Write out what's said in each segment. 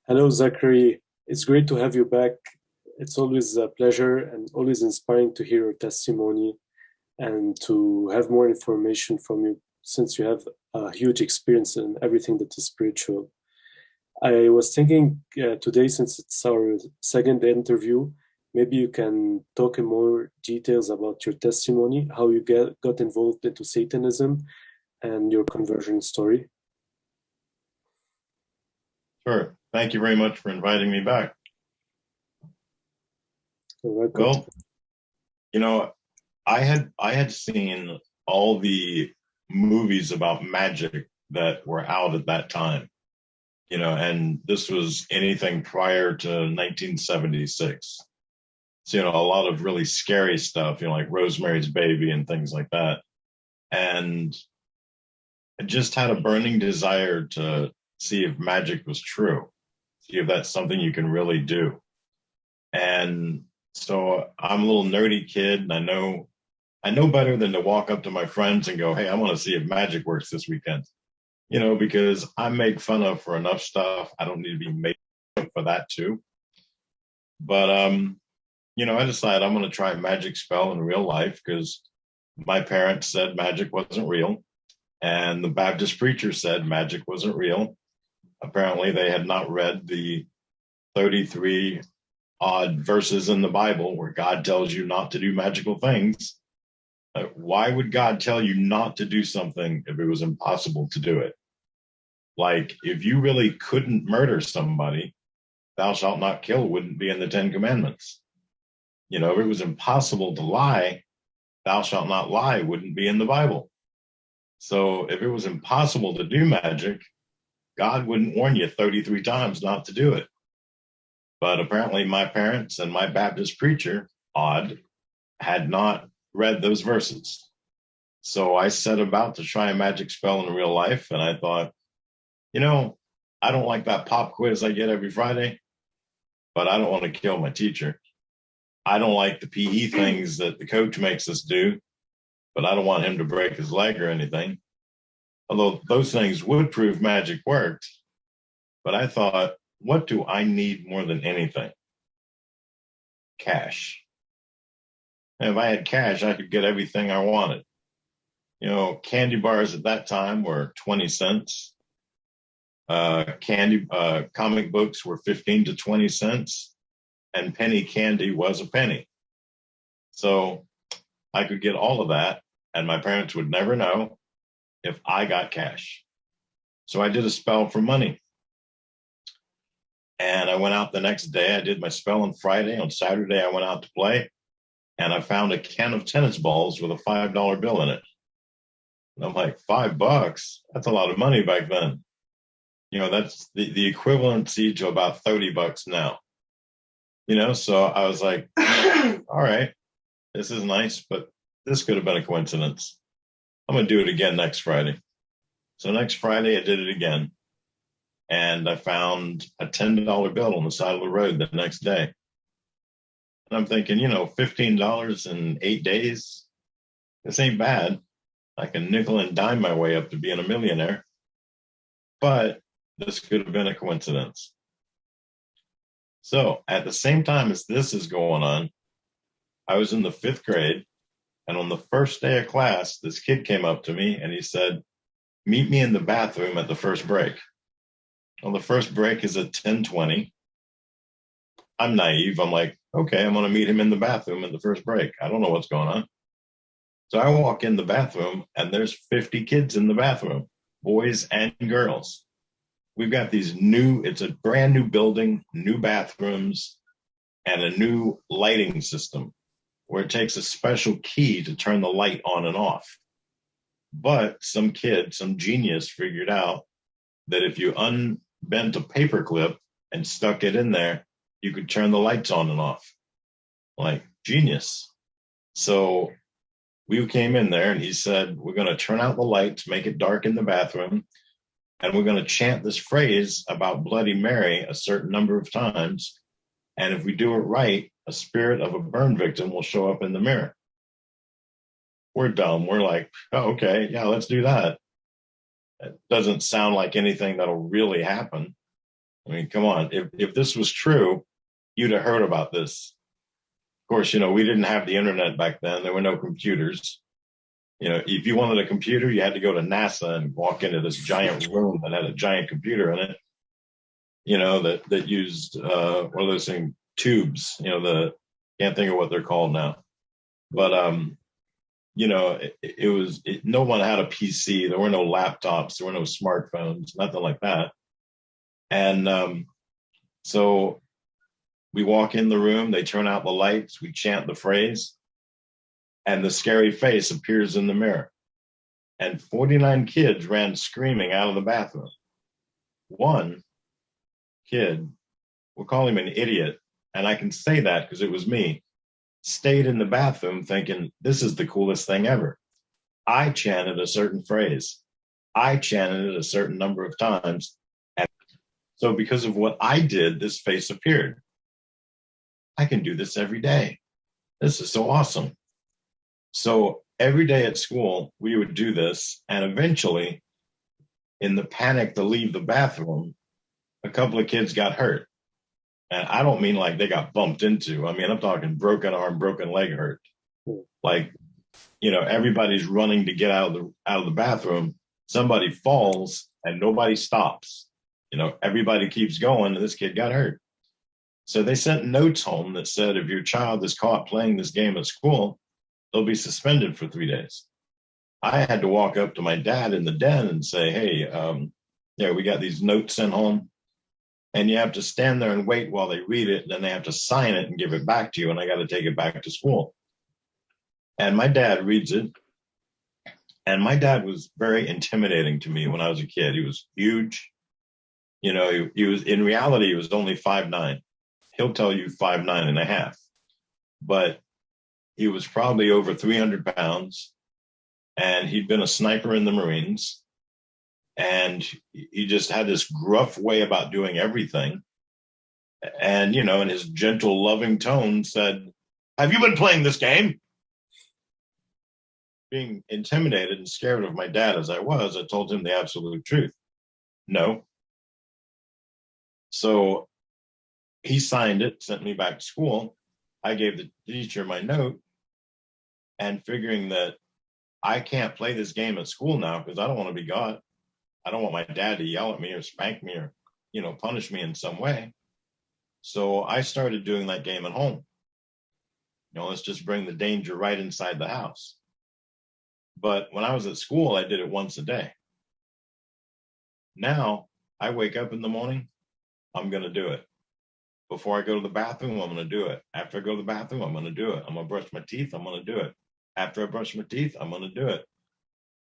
Hello, Zachary. It's great to have you back. It's always a pleasure and always inspiring to hear your testimony and to have more information from you since you have a huge experience in everything that is spiritual. I was thinking today, since it's our second interview, maybe you can talk in more details about your testimony, how you got involved into Satanism and your conversion story. Sure. Thank you very much for inviting me back. You're welcome. Well, you know, I had seen all the movies about magic that were out at that time, and this was anything prior to 1976. So, a lot of really scary stuff, like Rosemary's Baby and things like that. And I just had a burning desire to see if magic was true, see if that's something you can really do. And so I'm a little nerdy kid, and I know better than to walk up to my friends and go, "Hey, I want to see if magic works this weekend." Because I'm made fun of for enough stuff. I don't need to be made fun of for that too. But I decided I'm going to try a magic spell in real life because my parents said magic wasn't real, and the Baptist preacher said magic wasn't real. Apparently, they had not read the 33 odd verses in the Bible where God tells you not to do magical things. Why would God tell you not to do something if it was impossible to do it? Like, if you really couldn't murder somebody, thou shalt not kill wouldn't be in the Ten Commandments. If it was impossible to lie, thou shalt not lie wouldn't be in the Bible. So if it was impossible to do magic, God wouldn't warn you 33 times not to do it. But apparently my parents and my Baptist preacher, odd, had not read those verses. So I set about to try a magic spell in real life, and I thought, I don't like that pop quiz I get every Friday, but I don't want to kill my teacher. I don't like the PE things that the coach makes us do, but I don't want him to break his leg or anything. Although those things would prove magic worked. But I thought, what do I need more than anything? Cash. And if I had cash, I could get everything I wanted. Candy bars at that time were 20 cents. Comic books were 15 to 20 cents, and penny candy was a penny. So I could get all of that, and my parents would never know if I got cash. So I did a spell for money. And I went out the next day. I did my spell on Friday. On Saturday, I went out to play, and I found a can of tennis balls with a $5 bill in it. And I'm like, $5? That's a lot of money back then. That's the equivalency to about $30 now. So I was like, all right, this is nice, but this could have been a coincidence. I'm going to do it again next Friday. So next Friday, I did it again. And I found a $10 bill on the side of the road the next day. And I'm thinking, $15 in 8 days, this ain't bad. I can nickel and dime my way up to being a millionaire. But this could have been a coincidence. So at the same time as this is going on, I was in the 5th grade. And on the first day of class, this kid came up to me and he said, "Meet me in the bathroom at the first break." Well, the first break is at 10:20. I'm naive. I'm like, okay, I'm going to meet him in the bathroom at the first break. I don't know what's going on. So I walk in the bathroom and there's 50 kids in the bathroom, boys and girls. We've got it's a brand new building, new bathrooms, and a new lighting system where it takes a special key to turn the light on and off. But some kid, some genius figured out that if you unbent a paperclip and stuck it in there, you could turn the lights on and off. Like, genius. So we came in there and he said, "We're going to turn out the lights, make it dark in the bathroom, and we're going to chant this phrase about Bloody Mary a certain number of times. And if we do it right, a spirit of a burn victim will show up in the mirror." We're dumb. We're like, "Oh, okay, yeah, let's do that." It doesn't sound like anything that'll really happen. I mean, come on. If this was true, you'd have heard about this. Of course, we didn't have the internet back then. There were no computers. If you wanted a computer, you had to go to NASA and walk into this giant room that had a giant computer in it, that used, what are those things, tubes, can't think of what they're called now. But, no one had a PC. There were no laptops. There were no smartphones, nothing like that. And so we walk in the room, they turn out the lights, we chant the phrase, and the scary face appears in the mirror. And 49 kids ran screaming out of the bathroom. One kid, we'll call him an idiot, and I can say that because it was me, stayed in the bathroom thinking, this is the coolest thing ever. I chanted a certain phrase. I chanted it a certain number of times. And so because of what I did, this face appeared. I can do this every day. This is so awesome. So every day at school, we would do this. And eventually, in the panic to leave the bathroom, a couple of kids got hurt. And I don't mean like they got bumped into. I mean, I'm talking broken arm, broken leg hurt. Like, everybody's running to get out of the bathroom. Somebody falls and nobody stops. Everybody keeps going and this kid got hurt. So they sent notes home that said, if your child is caught playing this game at school, they'll be suspended for 3 days. I had to walk up to my dad in the den and say, hey, we got these notes sent home. And you have to stand there and wait while they read it. And then they have to sign it and give it back to you. And I got to take it back to school. And my dad reads it. And my dad was very intimidating to me when I was a kid. He was huge. He was, in reality, he was only 5'9". He'll tell you 5'9.5". But he was probably over 300 pounds. And he'd been a sniper in the Marines. And he just had this gruff way about doing everything. And, in his gentle, loving tone said, have you been playing this game? Being intimidated and scared of my dad as I was, I told him the absolute truth. No. So he signed it, sent me back to school. I gave the teacher my note and figuring that I can't play this game at school now because I don't want to be got. I don't want my dad to yell at me or spank me or, punish me in some way. So I started doing that game at home. Let's just bring the danger right inside the house. But when I was at school, I did it once a day. Now I wake up in the morning, I'm going to do it. Before I go to the bathroom, I'm going to do it. After I go to the bathroom, I'm going to do it. I'm going to brush my teeth, I'm going to do it. After I brush my teeth, I'm going to do it.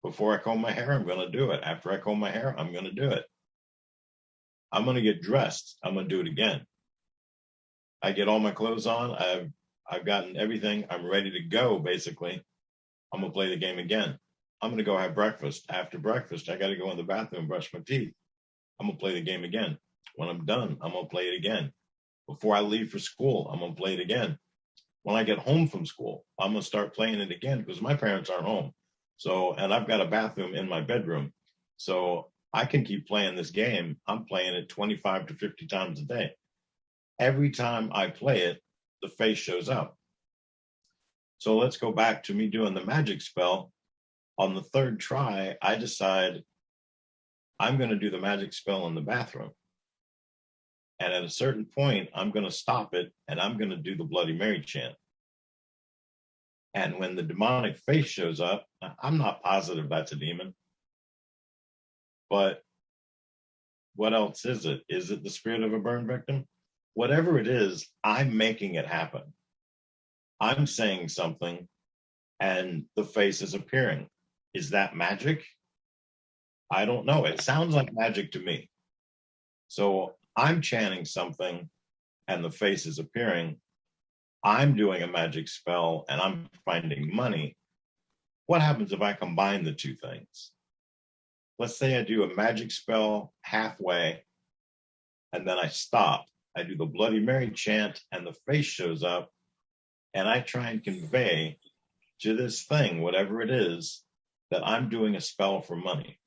Before I comb my hair, I'm going to do it. After I comb my hair, I'm going to do it. I'm going to get dressed. I'm going to do it again. I get all my clothes on. I've gotten everything. I'm ready to go, basically. I'm going to play the game again. I'm going to go have breakfast. After breakfast, I got to go in the bathroom and brush my teeth. I'm going to play the game again. When I'm done, I'm going to play it again. Before I leave for school, I'm going to play it again. When I get home from school, I'm going to start playing it again because my parents aren't home. So, and I've got a bathroom in my bedroom. So I can keep playing this game. I'm playing it 25 to 50 times a day. Every time I play it, the face shows up. So let's go back to me doing the magic spell. On the third try, I decide I'm going to do the magic spell in the bathroom. And at a certain point, I'm going to stop it and I'm going to do the Bloody Mary chant. And when the demonic face shows up, I'm not positive that's a demon. But what else is it? Is it the spirit of a burn victim? Whatever it is, I'm making it happen. I'm saying something and the face is appearing. Is that magic? I don't know. It sounds like magic to me. So I'm chanting something and the face is appearing. I'm doing a magic spell and I'm finding money. What happens if I combine the two things? Let's say I do a magic spell halfway and then I stop. I do the Bloody Mary chant and the face shows up and I try and convey to this thing, whatever it is, that I'm doing a spell for money.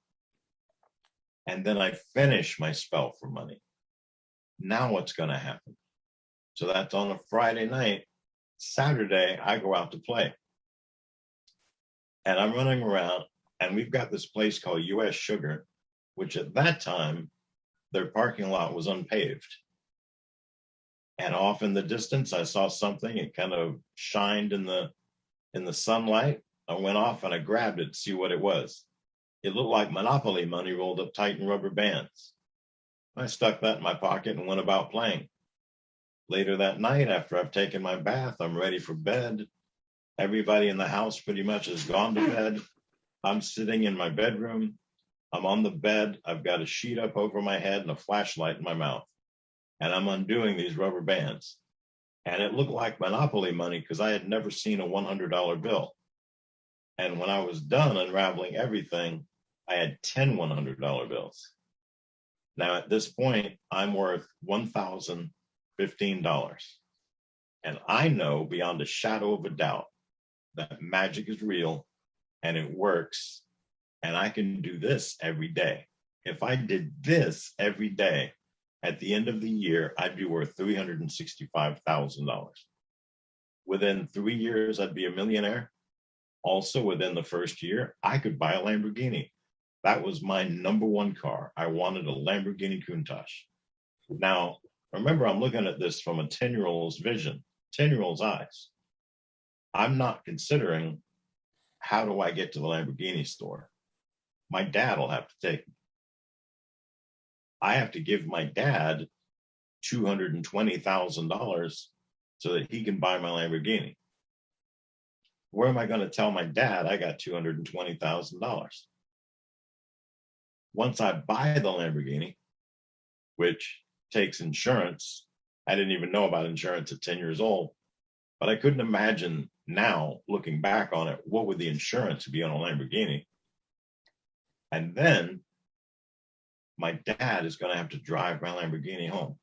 And then I finish my spell for money. Now what's going to happen? So that's on a Friday night. Saturday, I go out to play. And I'm running around, and we've got this place called US Sugar, which at that time, their parking lot was unpaved. And off in the distance, I saw something. It kind of shined in the sunlight. I went off and I grabbed it to see what it was. It looked like Monopoly money rolled up tight in rubber bands. I stuck that in my pocket and went about playing. Later that night, after I've taken my bath, I'm ready for bed. Everybody in the house pretty much has gone to bed. I'm sitting in my bedroom. I'm on the bed. I've got a sheet up over my head and a flashlight in my mouth. And I'm undoing these rubber bands. And it looked like Monopoly money because I had never seen a $100 bill. And when I was done unraveling everything, I had 10 $100 bills. Now, at this point, I'm worth $1,015. And I know beyond a shadow of a doubt that magic is real and it works. And I can do this every day. If I did this every day, at the end of the year, I'd be worth $365,000. Within 3 years, I'd be a millionaire. Also, within the first year, I could buy a Lamborghini. That was my number one car. I wanted a Lamborghini Countach. Now, remember, I'm looking at this from a 10-year-old's vision, 10-year-old's eyes. I'm not considering how do I get to the Lamborghini store. My dad will have to take me. I have to give my dad $220,000 so that he can buy my Lamborghini. Where am I going to tell my dad I got $220,000? Once I buy the Lamborghini, which takes insurance, I didn't even know about insurance at 10 years old, but I couldn't imagine now, looking back on it, what would the insurance be on a Lamborghini? And then my dad is going to have to drive my Lamborghini home.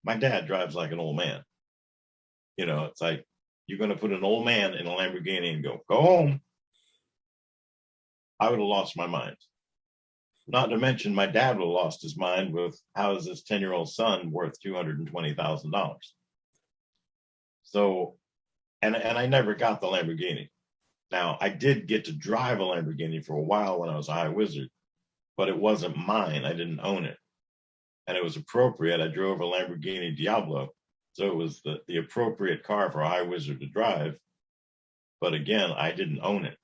My dad drives like an old man. You know, it's like, you're going to put an old man in a Lamborghini and go home. I would have lost my mind. Not to mention my dad would have lost his mind with how is this 10-year-old son worth $220,000? So, and I never got the Lamborghini. Now, I did get to drive a Lamborghini for a while when I was a high wizard, but it wasn't mine. I didn't own it. And it was appropriate. I drove a Lamborghini Diablo. So it was the appropriate car for a high wizard to drive. But again, I didn't own it.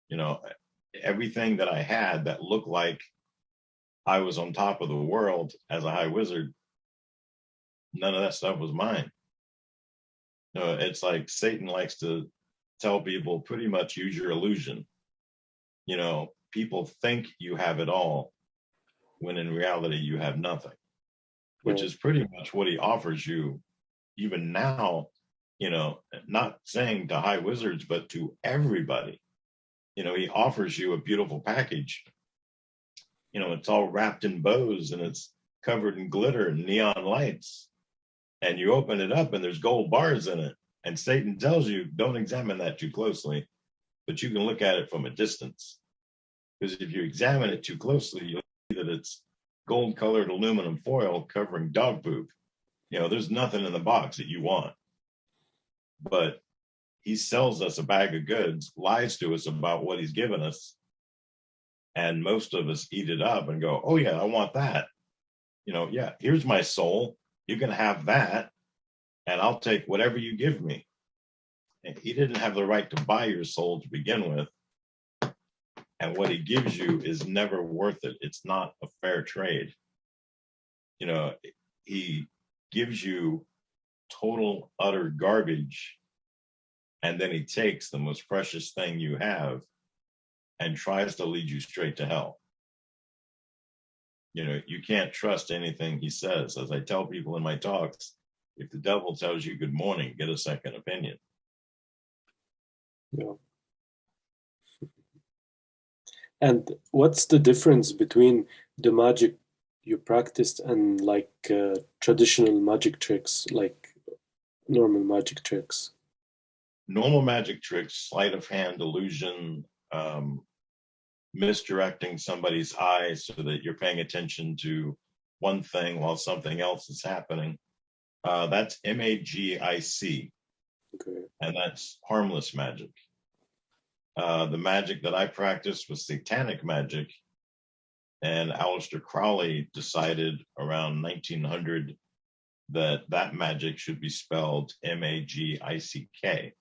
You know, everything that I had that looked like I was on top of the world as a high wizard, none of that stuff was mine. You know, it's like Satan likes to tell people pretty much use your illusion. You know, people think you have it all when in reality you have nothing, which is pretty much what he offers you even now, you know, not saying to high wizards, but to everybody. You know, he offers you a beautiful package. You know, it's all wrapped in bows and it's covered in glitter and neon lights. And you open it up and there's gold bars in it. And Satan tells you, don't examine that too closely, but you can look at it from a distance. Because if you examine it too closely, you'll see that it's gold-colored aluminum foil covering dog poop. You know, there's nothing in the box that you want. But he sells us a bag of goods, lies to us about what he's given us. And most of us eat it up and go, oh, yeah, I want that. You know, yeah, here's my soul. You can have that. And I'll take whatever you give me. And he didn't have the right to buy your soul to begin with. And what he gives you is never worth it. It's not a fair trade. You know, he gives you total, utter garbage. And then he takes the most precious thing you have and tries to lead you straight to hell. You know, you can't trust anything he says. As I tell people in my talks, if the devil tells you good morning, get a second opinion. Yeah. And what's the difference between the magic you practiced and like traditional magic tricks, like normal magic tricks? Normal magic tricks, sleight of hand, illusion, misdirecting somebody's eyes so that you're paying attention to one thing while something else is happening. That's MAGIC, Okay. and that's harmless magic. The magic that I practiced was satanic magic, and Aleister Crowley decided around 1900 that magic should be spelled MAGICK.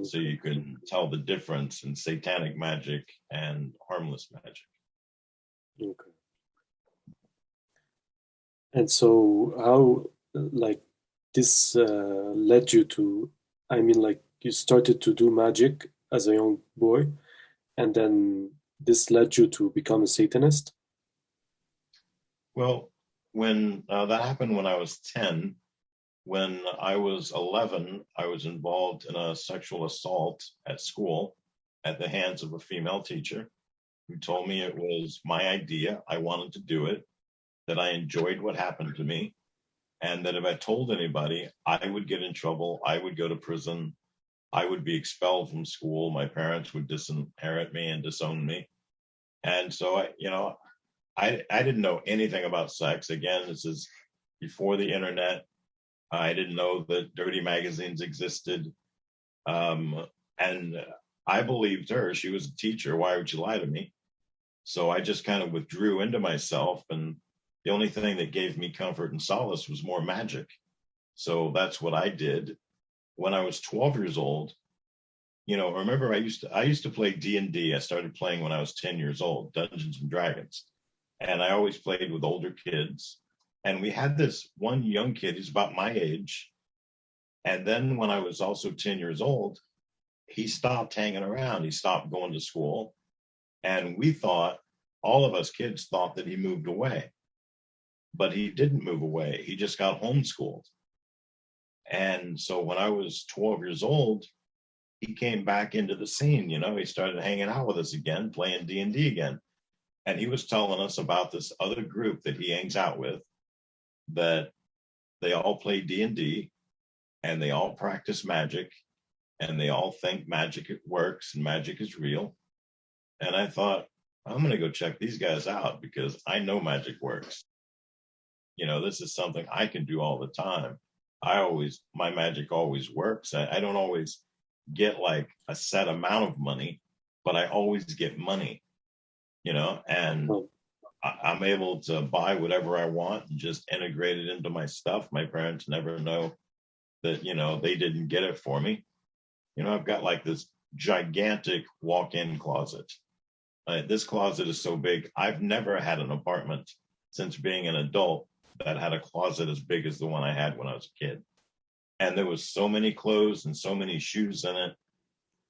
So you can tell the difference in satanic magic and harmless magic. Okay. And so how, like, this led you to, I mean, like, you started to do magic as a young boy, and then this led you to become a Satanist? Well, when that happened when I was 10, when I was 11, I was involved in a sexual assault at school at the hands of a female teacher who told me it was my idea. I wanted to do it, that I enjoyed what happened to me, and that if I told anybody, I would get in trouble. I would go to prison. I would be expelled from school. My parents would disinherit me and disown me. And so I didn't know anything about sex. Again, this is before the internet. I didn't know that dirty magazines existed. And I believed her. She was a teacher. Why would she lie to me? So I just kind of withdrew into myself. And the only thing that gave me comfort and solace was more magic. So that's what I did. When I was 12 years old, remember I used to play D&D. I started playing when I was 10 years old, Dungeons and Dragons. And I always played with older kids. And we had this one young kid, he's about my age. And then when I was also 10 years old, he stopped hanging around. He stopped going to school. And we thought, all of us kids thought that he moved away. But he didn't move away. He just got homeschooled. And so when I was 12 years old, he came back into the scene. He started hanging out with us again, playing D&D again. And he was telling us about this other group that he hangs out with, that they all play D&D and they all practice magic and they all think magic works and magic is real. And I thought, I'm going to go check these guys out because I know magic works. This is something I can do all the time. My magic always works. I don't always get like a set amount of money, but I always get money, and I'm able to buy whatever I want and just integrate it into my stuff. My parents never know that, they didn't get it for me. I've got like this gigantic walk-in closet. This closet is so big. I've never had an apartment since being an adult that had a closet as big as the one I had when I was a kid. And there was so many clothes and so many shoes in it.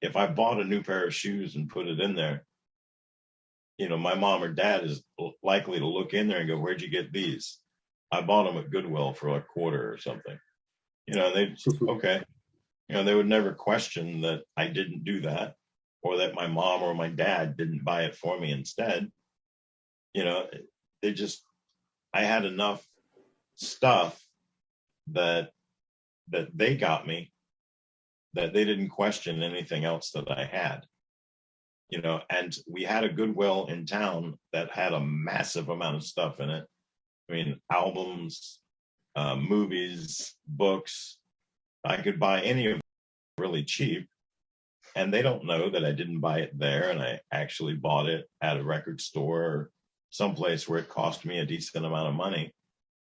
If I bought a new pair of shoes and put it in there, my mom or dad is likely to look in there and go, "Where'd you get these?" I bought them at Goodwill for a quarter or something. They okay. They would never question that I didn't do that or that my mom or my dad didn't buy it for me instead. I had enough stuff that they got me that they didn't question anything else that I had. And we had a Goodwill in town that had a massive amount of stuff in it. I mean, albums, movies, books. I could buy any of them really cheap. And they don't know that I didn't buy it there. And I actually bought it at a record store or someplace where it cost me a decent amount of money.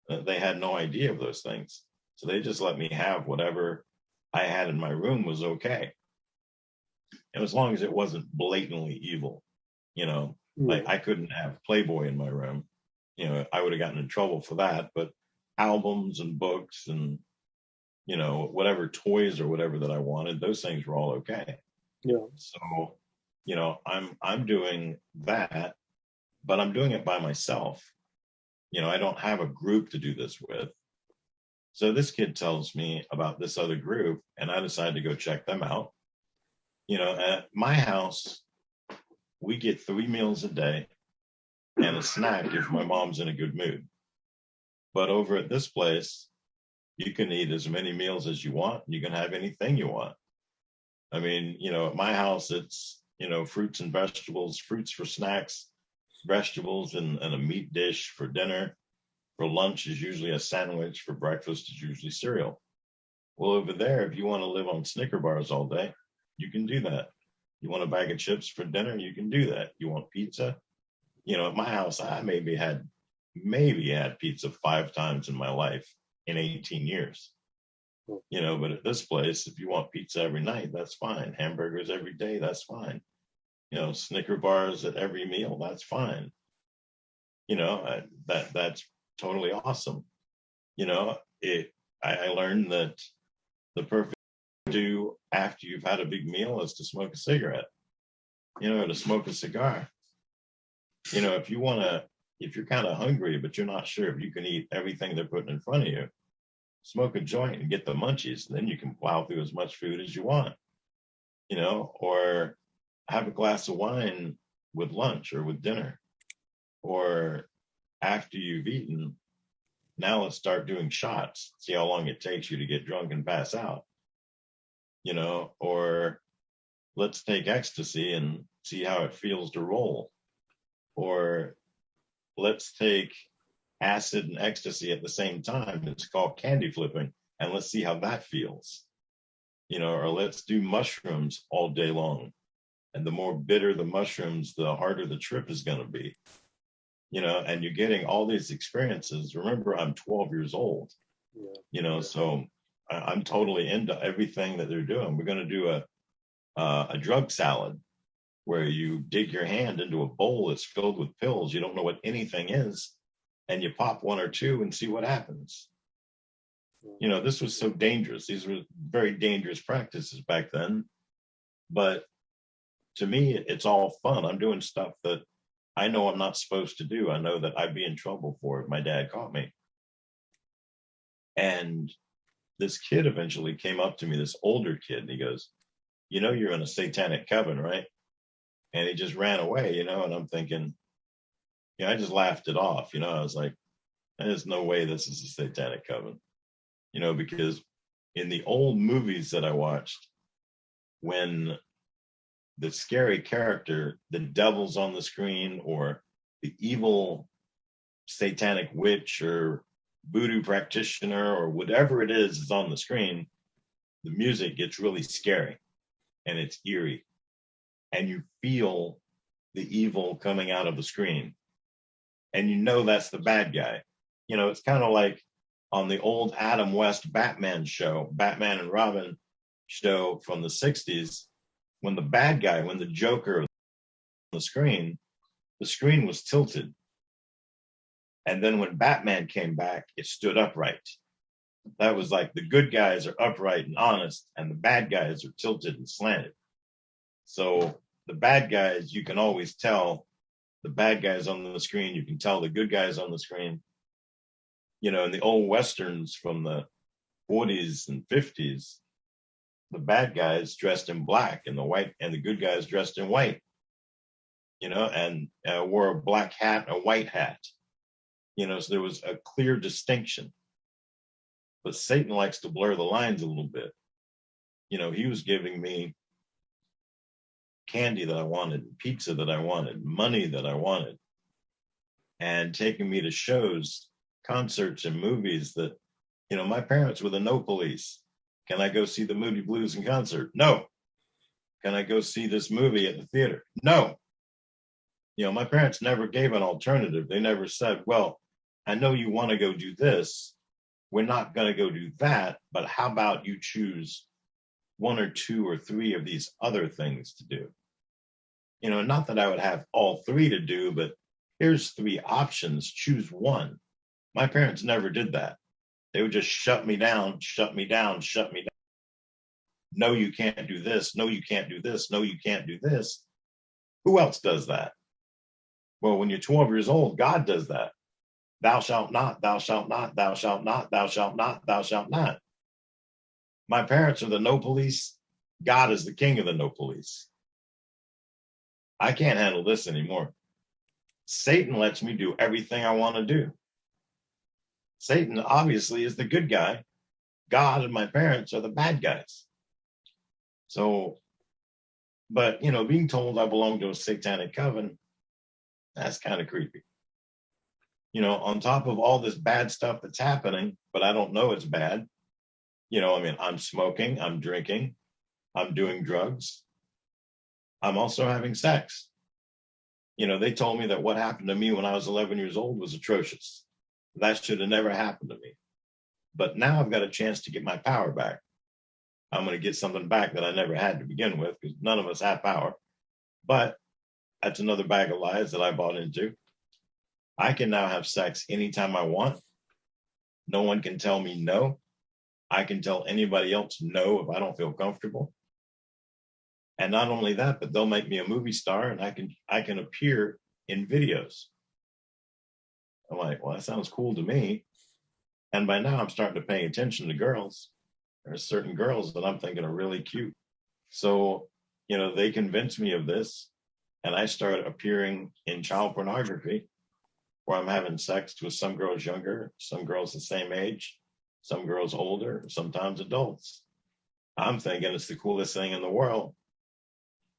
They had no idea of those things. So they just let me have whatever I had in my room was okay. And as long as it wasn't blatantly evil, like I couldn't have Playboy in my room. I would have gotten in trouble for that. But albums and books and, whatever toys or whatever that I wanted, those things were all okay. Yeah. So, I'm doing that, but I'm doing it by myself. I don't have a group to do this with. So this kid tells me about this other group, and I decide to go check them out. At my house, we get 3 meals a day and a snack if my mom's in a good mood. But over at this place, you can eat as many meals as you want. You can have anything you want. I mean, at my house, it's, fruits and vegetables, fruits for snacks, vegetables and a meat dish for dinner. For lunch is usually a sandwich. For breakfast is usually cereal. Well, over there, if you want to live on Snicker bars all day, you can do that. You want a bag of chips for dinner, you can do that. You want pizza? You know, at my house, I maybe had pizza 5 times in my life in 18 years. You know, but at this place, if you want pizza every night, that's fine. Hamburgers every day, that's fine. You know, Snicker bars at every meal, that's fine. You know, that's totally awesome. You know, I learned that the perfect thing to do after you've had a big meal is to smoke a cigarette, you know, or to smoke a cigar. You know, if you're kind of hungry, but you're not sure if you can eat everything they're putting in front of you, smoke a joint and get the munchies. Then you can plow through as much food as you want, you know, or have a glass of wine with lunch or with dinner. Or after you've eaten, now let's start doing shots. See how long it takes you to get drunk and pass out, you know, or let's take ecstasy and see how it feels to roll. Or let's take acid and ecstasy at the same time. It's called candy flipping. And let's see how that feels, you know, or let's do mushrooms all day long. And the more bitter the mushrooms, the harder the trip is going to be, you know, and you're getting all these experiences. Remember, I'm 12 years old, you know, so I'm totally into everything that they're doing. We're going to do a drug salad where you dig your hand into a bowl that's filled with pills. You don't know what anything is, and you pop 1 or 2 and see what happens. You know, this was so dangerous. These were very dangerous practices back then. But to me, it's all fun. I'm doing stuff that I know I'm not supposed to do. I know that I'd be in trouble for it. My dad caught me. And this kid eventually came up to me, this older kid, and he goes, you know, you're in a satanic coven, right? And he just ran away, you know, and I'm thinking, you know, I just laughed it off. You know, I was like, there's no way this is a satanic coven, you know, because in the old movies that I watched, when the scary character, the devil's on the screen, or the evil satanic witch or voodoo practitioner or whatever it is on the screen, the music gets really scary and it's eerie. And you feel the evil coming out of the screen. And you know that's the bad guy. You know, it's kind of like on the old Adam West Batman show, Batman and Robin show from the 60s, when the bad guy, when the Joker on the screen was tilted. And then when Batman came back, it stood upright. That was like the good guys are upright and honest, and the bad guys are tilted and slanted. So the bad guys, you can always tell the bad guys on the screen. You can tell the good guys on the screen. You know, in the old Westerns from the 40s and 50s, the bad guys dressed in black and the good guys dressed in white, you know, and wore a black hat and a white hat. You know, so there was a clear distinction. But Satan likes to blur the lines a little bit. You know, he was giving me candy that I wanted, pizza that I wanted, money that I wanted, and taking me to shows, concerts, and movies that, you know, my parents were the no police. Can I go see the Moody Blues in concert? No. Can I go see this movie at the theater? No. You know, my parents never gave an alternative. They never said, well, I know you want to go do this. We're not going to go do that, but how about you choose 1 or 2 or 3 of these other things to do? You know, not that I would have all 3 to do, but here's 3 options, choose one. My parents never did that. They would just shut me down, shut me down, shut me down. No, you can't do this. No, you can't do this. No, you can't do this. Who else does that? Well, when you're 12 years old, God does that. Thou shalt not, thou shalt not, thou shalt not, thou shalt not, thou shalt not. My parents are the no police. God is the king of the no police. I can't handle this anymore. Satan lets me do everything I want to do. Satan obviously is the good guy. God and my parents are the bad guys. So, but, you know, being told I belong to a satanic coven, that's kind of creepy. on top of all this bad stuff that's happening, but I don't know it's bad. I mean, I'm smoking, I'm drinking, I'm doing drugs. I'm also having sex. They told me that what happened to me when I was 11 years old was atrocious. That should have never happened to me. But now I've got a chance to get my power back. I'm going to get something back that I never had to begin with, because none of us have power. But that's another bag of lies that I bought into. I can now have sex anytime I want. No one can tell me no. I can tell anybody else no if I don't feel comfortable. And not only that, but they'll make me a movie star, and I can appear in videos. I'm like, well, that sounds cool to me. And by now I'm starting to pay attention to girls. There's certain girls that I'm thinking are really cute. So, they convinced me of this, and I started appearing in child pornography, where I'm having sex with some girls younger, some girls the same age, some girls older, sometimes adults. I'm thinking it's the coolest thing in the world.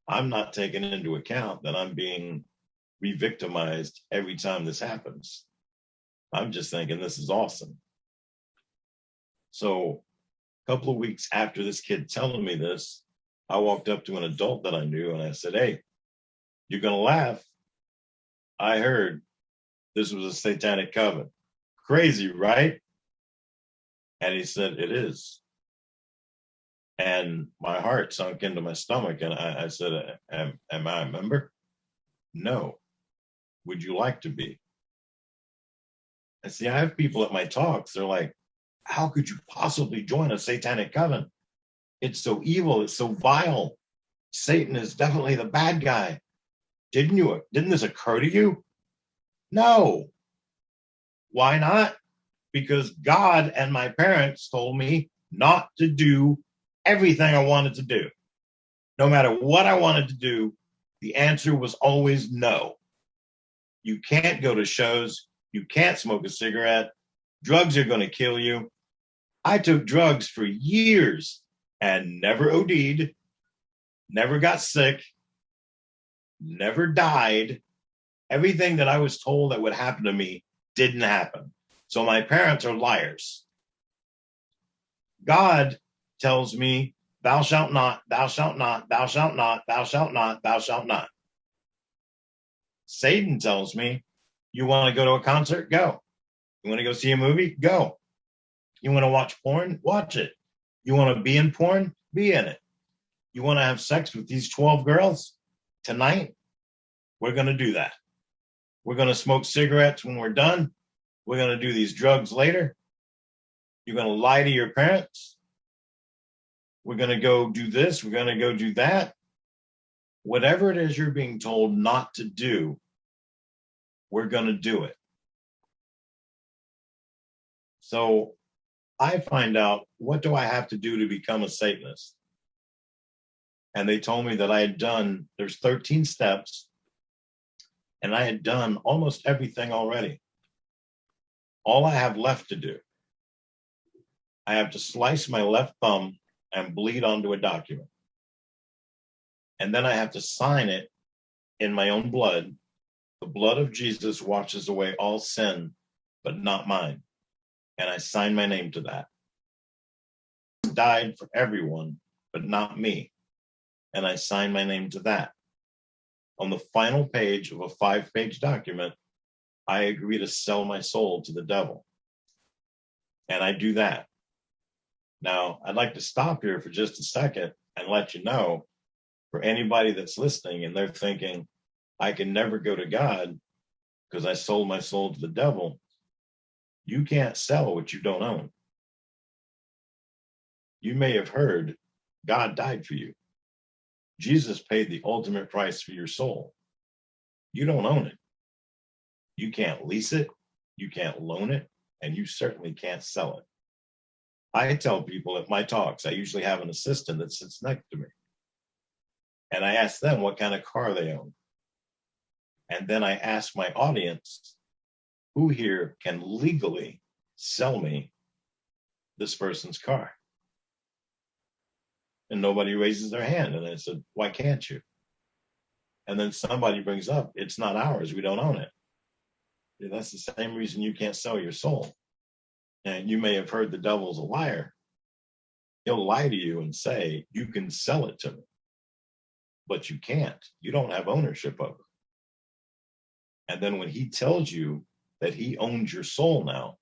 I'm not taking into account that I'm being re-victimized every time this happens. I'm just thinking this is awesome. So a couple of weeks after this kid telling me this, I walked up to an adult that I knew and I said, "Hey, you're going to laugh. I heard this was a satanic coven. Crazy, right?" And he said, "It is." And my heart sunk into my stomach. And I said, am I a member? No. Would you like to be? And see, I have people at my talks. They're like, how could you possibly join a satanic coven? It's so evil. It's so vile. Satan is definitely the bad guy. Didn't this occur to you? No. Why not? Because God and my parents told me not to do everything I wanted to do. No matter what I wanted to do, the answer was always no. You can't go to shows. You can't smoke a cigarette. Drugs are going to kill you. I took drugs for years and never OD'd, never got sick, never died. Everything that I was told that would happen to me didn't happen. So my parents are liars. God tells me, thou shalt not, thou shalt not, thou shalt not, thou shalt not, thou shalt not. Satan tells me, you want to go to a concert? Go. You want to go see a movie? Go. You want to watch porn? Watch it. You want to be in porn? Be in it. You want to have sex with these 12 girls tonight? We're going to do that. We're going to smoke cigarettes when we're done. We're going to do these drugs later. You're going to lie to your parents. We're going to go do this. We're going to go do that. Whatever it is you're being told not to do, we're going to do it. So I find out, what do I have to do to become a Satanist? And they told me that I had done, there's 13 steps, and I had done almost everything already. All I have left to do, I have to slice my left thumb and bleed onto a document. And then I have to sign it in my own blood. The blood of Jesus washes away all sin, but not mine. And I sign my name to that. He died for everyone, but not me. And I sign my name to that. On the final page of a 5-page document, I agree to sell my soul to the devil. And I do that. Now, I'd like to stop here for just a second and let you know, for anybody that's listening and they're thinking, I can never go to God because I sold my soul to the devil. You can't sell what you don't own. You may have heard God died for you. Jesus paid the ultimate price for your soul. You don't own it. You can't lease it. You can't loan it. And you certainly can't sell it. I tell people at my talks, I usually have an assistant that sits next to me. And I ask them what kind of car they own. And then I ask my audience, who here can legally sell me this person's car? And nobody raises their hand. And I said, why can't you? And then somebody brings up, it's not ours. We don't own it. That's the same reason you can't sell your soul. And you may have heard the devil's a liar. He'll lie to you and say, you can sell it to me, but you can't. You don't have ownership of it. And then when he tells you that he owns your soul now,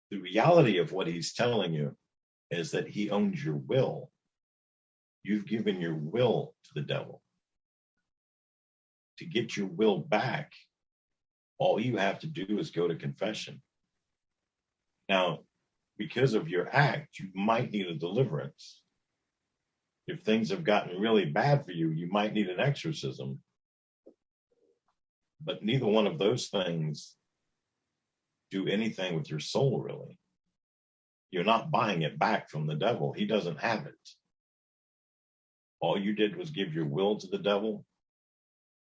the reality of what he's telling you is that he owns your will. You've given your will to the devil. To get your will back, all you have to do is go to confession. Now, because of your act, you might need a deliverance. If things have gotten really bad for you, you might need an exorcism. But neither one of those things do anything with your soul, really. You're not buying it back from the devil. He doesn't have it. All you did was give your will to the devil.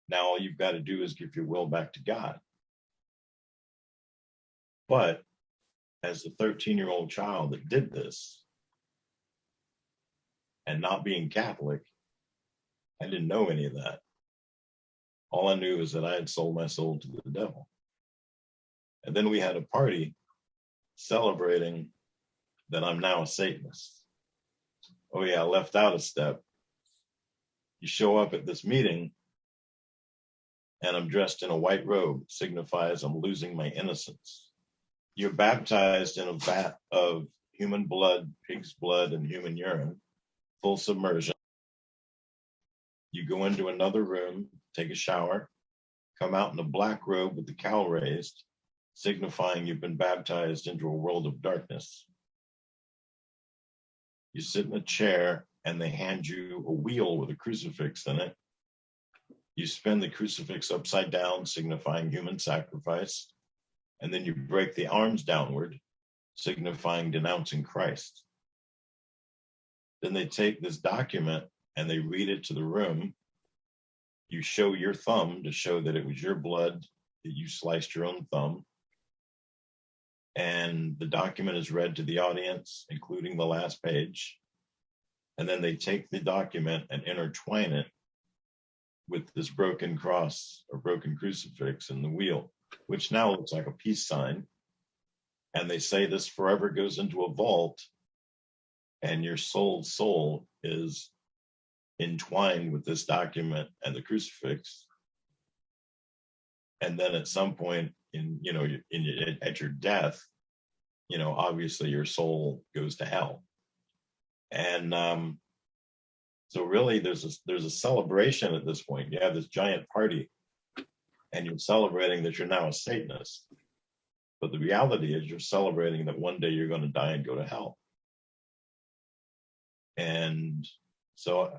Now all you've got to do is give your will back to God. But as the 13-year-old child that did this, and not being Catholic, I didn't know any of that. All I knew is that I had sold my soul to the devil. And then we had a party celebrating that I'm now a Satanist. Oh yeah, I left out a step. You show up at this meeting and I'm dressed in a white robe, signifies I'm losing my innocence. You're baptized in a vat of human blood, pig's blood, and human urine, full submersion. You go into another room, take a shower, come out in a black robe with the cowl raised, signifying you've been baptized into a world of darkness. You sit in a chair and they hand you a wheel with a crucifix in it. You spin the crucifix upside down, signifying human sacrifice. And then you break the arms downward, signifying denouncing Christ. Then they take this document and they read it to the room. You show your thumb to show that it was your blood, that you sliced your own thumb. And the document is read to the audience, including the last page. And then they take the document and intertwine it with this broken cross or broken crucifix in the wheel, which now looks like a peace sign. And they say this forever goes into a vault, and your soul's soul is entwined with this document and the crucifix. And then at some point at your death, obviously your soul goes to hell. And so really there's a celebration at this point. You have this giant party and you're celebrating that you're now a Satanist. But the reality is you're celebrating that one day you're going to die and go to hell. And so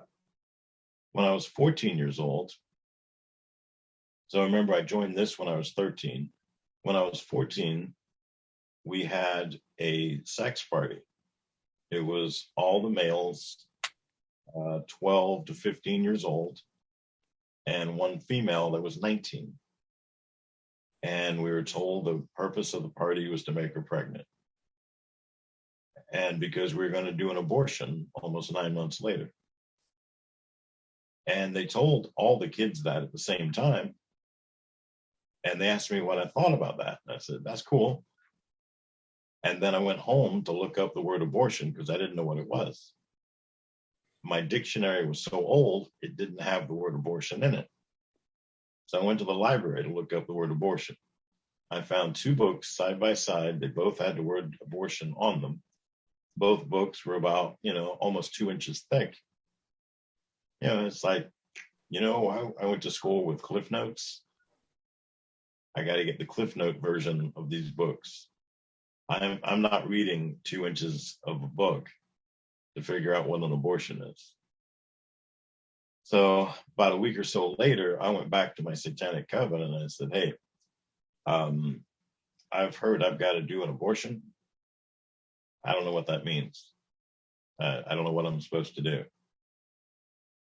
when I was 14 years old, so remember I joined this when I was 13. When I was 14, we had a sex party. It was all the males, 12 to 15 years old, and one female that was 19. And we were told the purpose of the party was to make her pregnant. And because we were going to do an abortion almost 9 months later. And they told all the kids that at the same time. And they asked me what I thought about that. And I said, that's cool. And then I went home to look up the word abortion because I didn't know what it was. My dictionary was so old, it didn't have the word abortion in it. So I went to the library to look up the word abortion. I found two books side by side. They both had the word abortion on them. Both books were about, almost 2 inches thick. It's like, I went to school with Cliff Notes. I got to get the Cliff Note version of these books. I'm not reading 2 inches of a book to figure out what an abortion is. So about a week or so later, I went back to my satanic coven and I said, hey, I've heard I've got to do an abortion. I don't know what that means. I don't know what I'm supposed to do.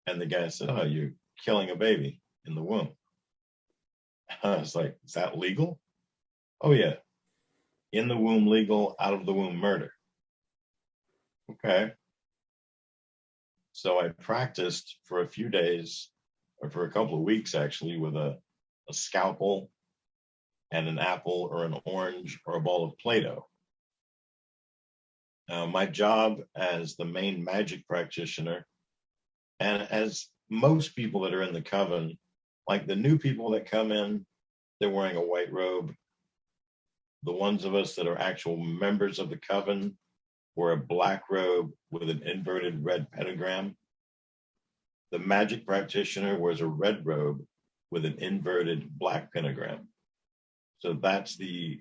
And the guy said, oh, you're killing a baby in the womb. I was like, is that legal? Oh, yeah. In the womb legal, out of the womb murder. Okay. So I practiced for a few days, or for a couple of weeks actually, with a scalpel and an apple or an orange or a ball of Play-Doh. Now, my job as the main magic practitioner, and as most people that are in the coven, like the new people that come in, they're wearing a white robe. The ones of us that are actual members of the coven wear a black robe with an inverted red pentagram. The magic practitioner wears a red robe with an inverted black pentagram. So that's the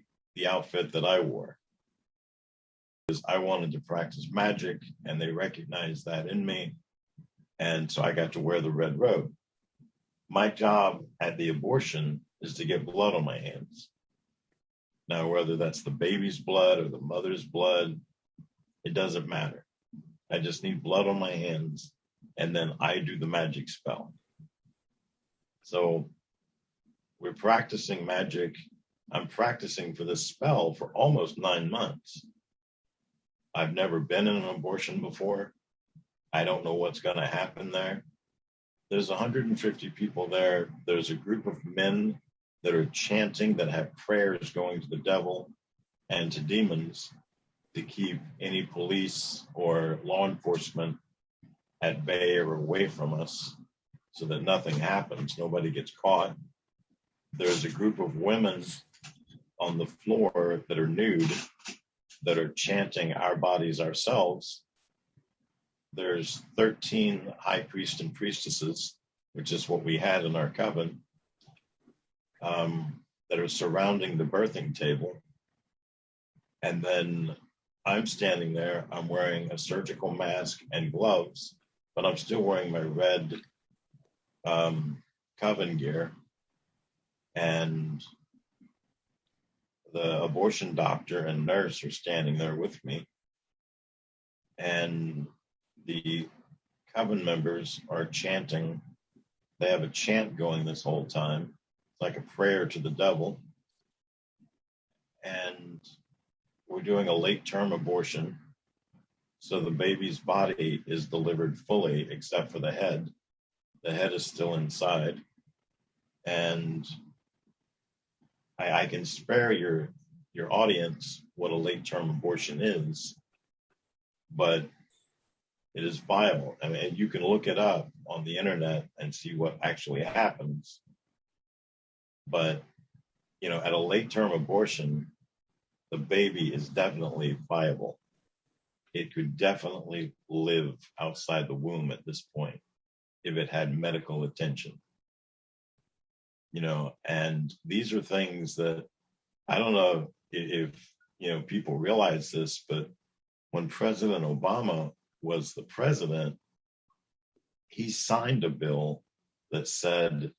outfit that I wore. Because I wanted to practice magic, and they recognized that in me. And so I got to wear the red robe. My job at the abortion is to get blood on my hands. Now, whether that's the baby's blood or the mother's blood, it doesn't matter. I just need blood on my hands, and then I do the magic spell. So we're practicing magic. I'm practicing for this spell for almost 9 months. I've never been in an abortion before. I don't know what's going to happen there. There's 150 people there. There's a group of men that are chanting, that have prayers going to the devil and to demons to keep any police or law enforcement at bay or away from us so that nothing happens, nobody gets caught. There's a group of women on the floor that are nude, that are chanting our bodies ourselves. There's 13 high priests and priestesses, which is what we had in our coven, that are surrounding the birthing table. And then I'm standing there, I'm wearing a surgical mask and gloves, but I'm still wearing my red coven gear. And the abortion doctor and nurse are standing there with me. And the coven members are chanting. They have a chant going this whole time. It's like a prayer to the devil. And we're doing a late term abortion. So the baby's body is delivered fully except for the head. The head is still inside. And I can spare your audience what a late term abortion is, but it is viable. I mean, you can look it up on the internet and see what actually happens. But, you know, at a late term abortion, the baby is definitely viable. It could definitely live outside the womb at this point if it had medical attention. You know, and these are things that I don't know if you know, people realize this, but when President Obama was the president, he signed a bill that said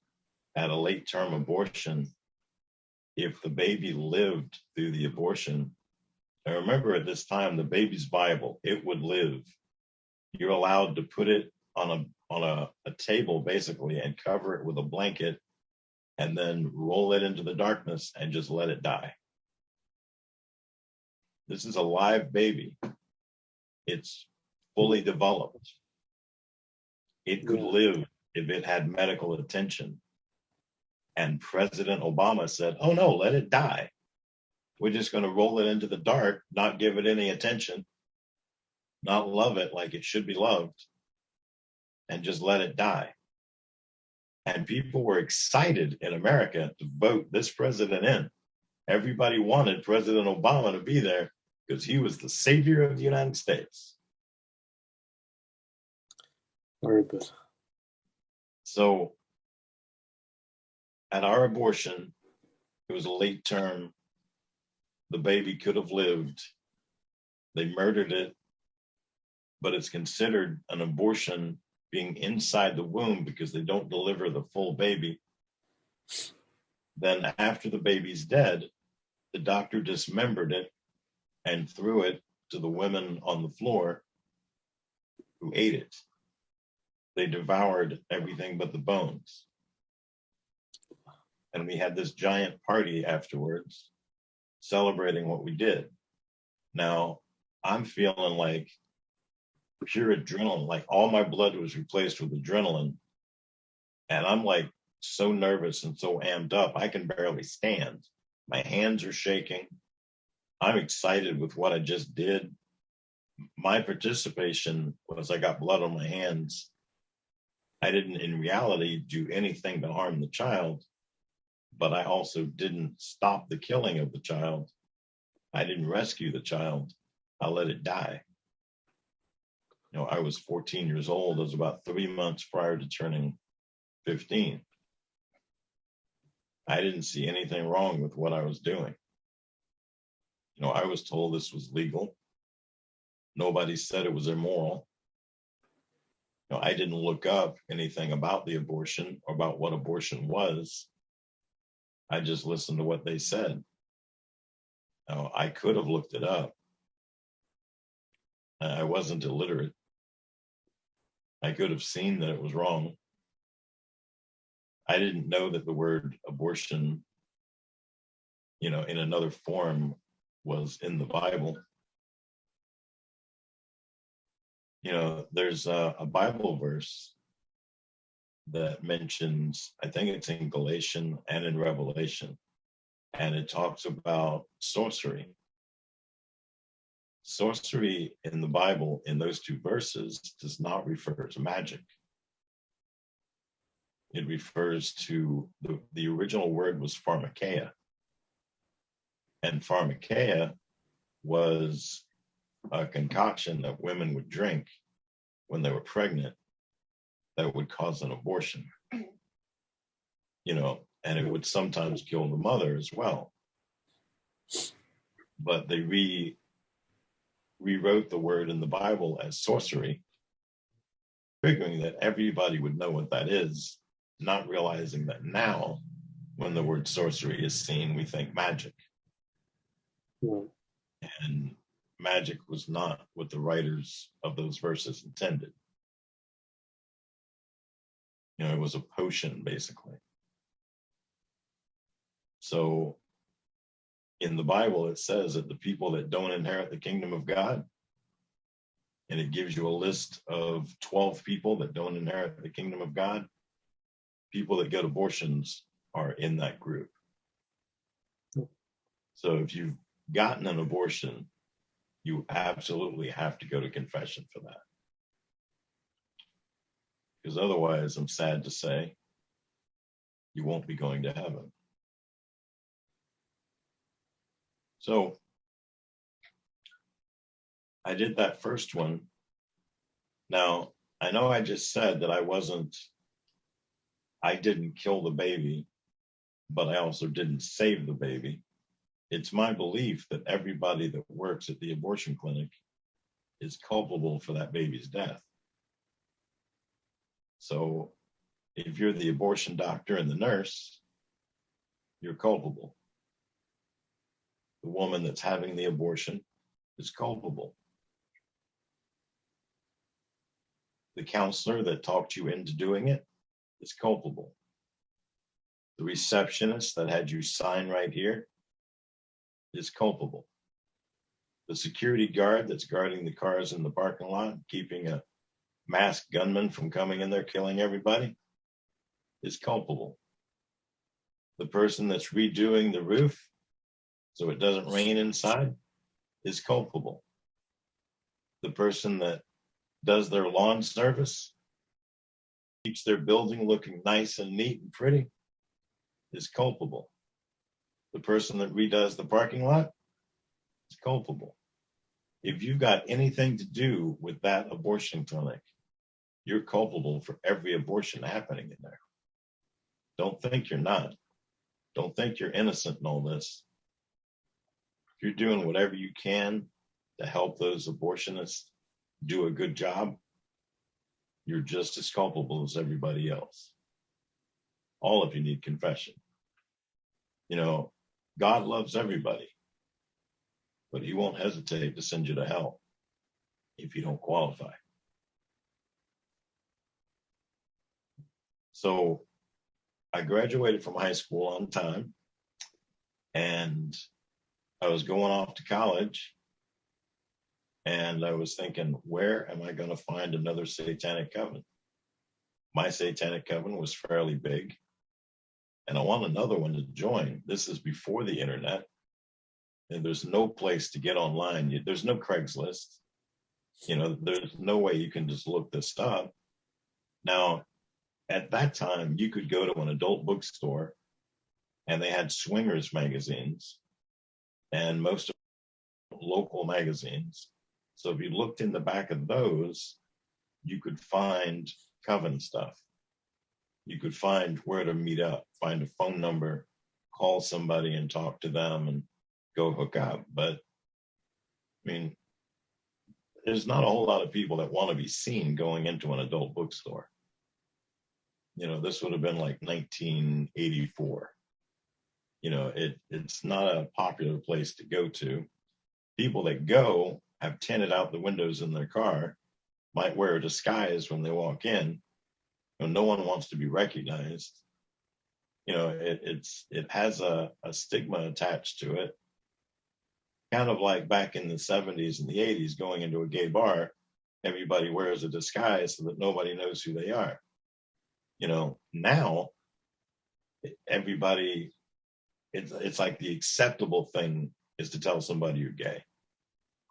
at a late term abortion, if the baby lived through the abortion, and remember at this time, the baby's viable, it would live. You're allowed to put it on a table basically and cover it with a blanket and then roll it into the darkness and just let it die. This is a live baby. It's fully developed. It could live if it had medical attention. And President Obama said, oh no, let it die. We're just going to roll it into the dark, not give it any attention, not love it like it should be loved, and just let it die. And people were excited in America to vote this president in. Everybody wanted President Obama to be there because he was the savior of the United States. Very good. So at our abortion, it was a late term. The baby could have lived. They murdered it, but it's considered an abortion being inside the womb because they don't deliver the full baby. Then after the baby's dead, the doctor dismembered it and threw it to the women on the floor who ate it. They devoured everything but the bones. And we had this giant party afterwards celebrating what we did. Now, I'm feeling like pure adrenaline, like all my blood was replaced with adrenaline. And I'm like so nervous and so amped up, I can barely stand. My hands are shaking. I'm excited with what I just did. My participation was I got blood on my hands. I didn't in reality do anything to harm the child, but I also didn't stop the killing of the child. I didn't rescue the child. I let it die. You know, I was 14 years old. It was about 3 months prior to turning 15. I didn't see anything wrong with what I was doing. You know, I was told this was legal. Nobody said it was immoral. You know, I didn't look up anything about the abortion or about what abortion was. I just listened to what they said. Now, I could have looked it up. I wasn't illiterate. I could have seen that it was wrong. I didn't know that the word abortion, you know, in another form was in the Bible. You know, there's a Bible verse that mentions, I think it's in Galatians and in Revelation, and it talks about sorcery. Sorcery in the Bible, in those two verses, does not refer to magic. It refers to the original word was pharmakeia. And pharmakeia was a concoction that women would drink when they were pregnant that would cause an abortion. You know, and it would sometimes kill the mother as well. But they rewrote the word in the Bible as sorcery, figuring that everybody would know what that is, not realizing that now, when the word sorcery is seen, we think magic. Yeah. And magic was not what the writers of those verses intended. You know, it was a potion, basically. So in the Bible, it says that the people that don't inherit the kingdom of God, and it gives you a list of 12 people that don't inherit the kingdom of God, people that get abortions are in that group. So if you've gotten an abortion, you absolutely have to go to confession for that. Because otherwise, I'm sad to say, you won't be going to heaven. So I did that first one. Now, I know I just said that I didn't kill the baby, but I also didn't save the baby. It's my belief that everybody that works at the abortion clinic is culpable for that baby's death. So if you're the abortion doctor and the nurse, you're culpable. The woman that's having the abortion is culpable. The counselor that talked you into doing it is culpable. The receptionist that had you sign right here is culpable. The security guard that's guarding the cars in the parking lot, keeping a masked gunman from coming in there killing everybody, is culpable. The person that's redoing the roof so it doesn't rain inside is culpable. The person that does their lawn service, keeps their building looking nice and neat and pretty, is culpable. The person that redoes the parking lot is culpable. If you've got anything to do with that abortion clinic, you're culpable for every abortion happening in there. Don't think you're not. Don't think you're innocent in all this. If you're doing whatever you can to help those abortionists do a good job, you're just as culpable as everybody else. All of you need confession. You know, God loves everybody, but he won't hesitate to send you to hell if you don't qualify. So I graduated from high school on time, and I was going off to college, and I was thinking, where am I going to find another satanic coven? My satanic coven was fairly big. and I want another one to join. This is before the internet, and there's no place to get online. There's no Craigslist. There's no way you can just look this up. Now, at that time, you could go to an adult bookstore, and they had swingers magazines and most of local magazines. So if you looked in the back of those, you could find coven stuff. You could find where to meet up, find a phone number, call somebody and talk to them and go hook up. But I mean, there's not a whole lot of people that want to be seen going into an adult bookstore. This would have been like 1984. It's not a popular place to go to. People that go have tinted out the windows in their car, might wear a disguise when they walk in. No one wants to be recognized. It has a stigma attached to it. Kind of like back in the 70s and the 80s, going into a gay bar, everybody wears a disguise so that nobody knows who they are. Now everybody, it's like the acceptable thing is to tell somebody you're gay.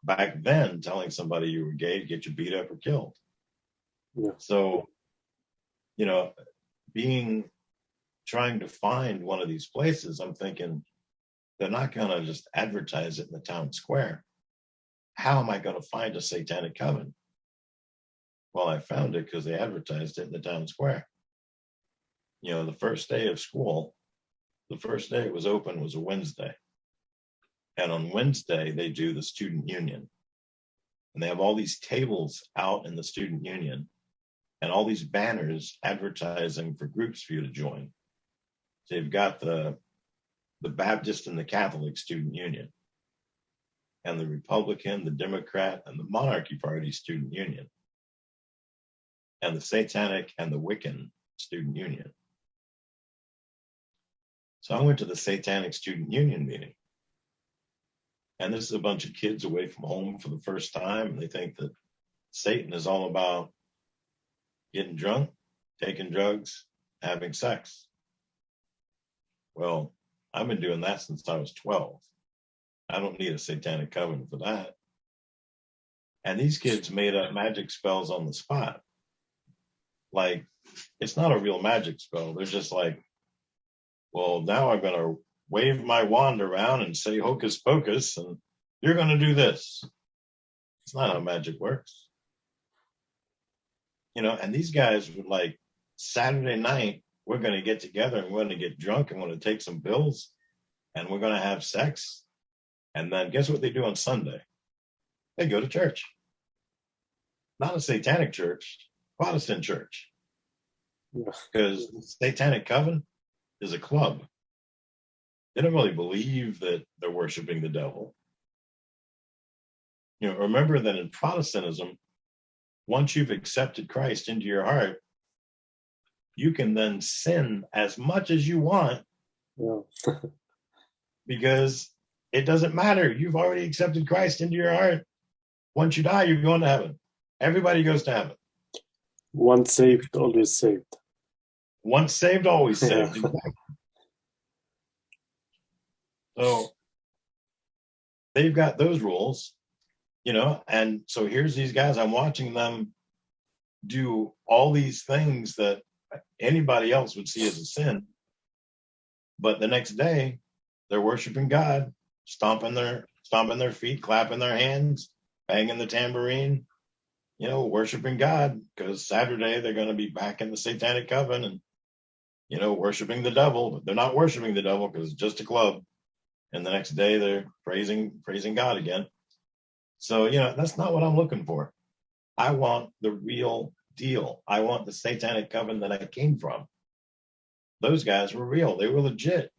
Back then, telling somebody you were gay to get you beat up or killed. Yeah. So, trying to find one of these places, I'm thinking they're not going to just advertise it in the town square. How am I going to find a satanic coven? Well, I found it because they advertised it in the town square. The first day of school, the first day it was open was a Wednesday. And on Wednesday, they do the student union. And they have all these tables out in the student union and all these banners advertising for groups for you to join. So you've got the Baptist and the Catholic student union, and the Republican, the Democrat, and the Monarchy Party student union, and the Satanic and the Wiccan student union. So I went to the Satanic student union meeting. And this is a bunch of kids away from home for the first time. And they think that Satan is all about getting drunk, taking drugs, having sex. Well, I've been doing that since I was 12. I don't need a satanic coven for that. And these kids made up magic spells on the spot. Like, it's not a real magic spell. They're just like, well, now I'm going to wave my wand around and say hocus pocus, and you're going to do this. It's not how magic works. And these guys were like, Saturday night, we're going to get together and we're going to get drunk and we're going to take some pills and we're going to have sex. And then guess what they do on Sunday? They go to church. Not a satanic church, Protestant church. Because Satanic Coven is a club. They don't really believe that they're worshiping the devil. Remember that in Protestantism, once you've accepted Christ into your heart, you can then sin as much as you want. Yeah. Because it doesn't matter. You've already accepted Christ into your heart. Once you die, you're going to heaven. Everybody goes to heaven. Once saved, always saved. Once saved, always saved. Yeah. So they've got those rules, and so here's these guys. I'm watching them do all these things that anybody else would see as a sin. But the next day, they're worshiping God, stomping their feet, clapping their hands, banging the tambourine, worshiping God, because Saturday they're going to be back in the Satanic Coven and, worshiping the devil. But they're not worshiping the devil because it's just a club. And the next day they're praising God again. So, that's not what I'm looking for. I want the real deal. I want the Satanic Coven that I came from. Those guys were real. They were legit.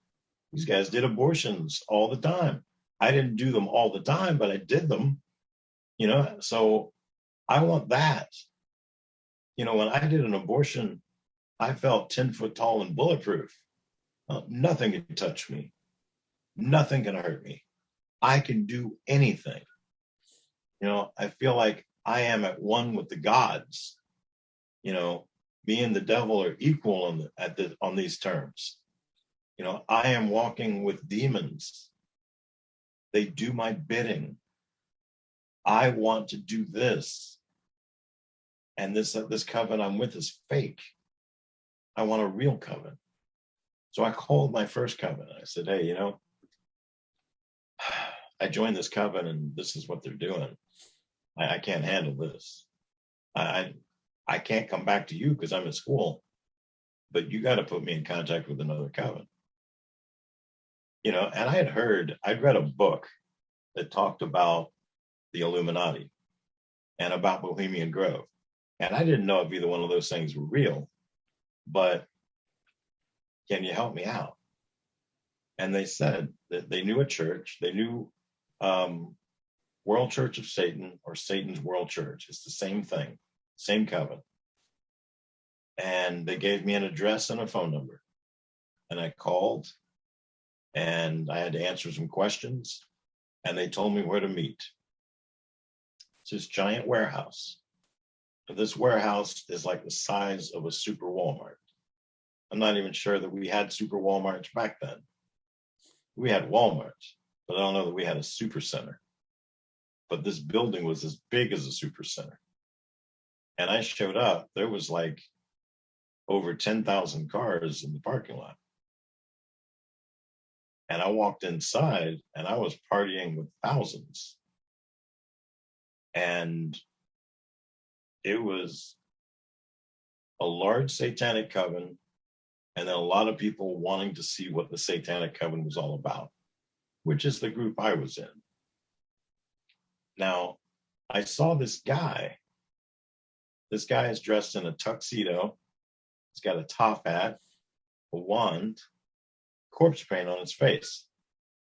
These guys did abortions all the time. I didn't do them all the time, but I did them, so I want that. When I did an abortion, I felt 10 foot tall and bulletproof. Nothing can touch me. Nothing can hurt me. I can do anything. I feel like I am at one with the gods. Me and the devil are equal on these terms. I am walking with demons. They do my bidding. I want to do this. And this coven I'm with is fake. I want a real coven. So I called my first coven. I said, hey, I joined this coven and this is what they're doing. I can't handle this. I can't come back to you because I'm at school, but you got to put me in contact with another coven. And I'd read a book that talked about the Illuminati and about Bohemian Grove. And I didn't know if either one of those things were real, but can you help me out? And they said that they knew a church, they knew World Church of Satan or Satan's World Church. It's the same thing, same coven. And they gave me an address and a phone number. And I called and I had to answer some questions. And they told me where to meet. It's this giant warehouse. But this warehouse is like the size of a super Walmart. I'm not even sure that we had super Walmarts back then. We had Walmarts, but I don't know that we had a super center. But this building was as big as a super center. And I showed up, there was like over 10,000 cars in the parking lot. And I walked inside and I was partying with thousands. And it was a large satanic coven, and then a lot of people wanting to see what the satanic coven was all about, which is the group I was in. Now, I saw this guy. This guy is dressed in a tuxedo. He's got a top hat, a wand, corpse paint on his face.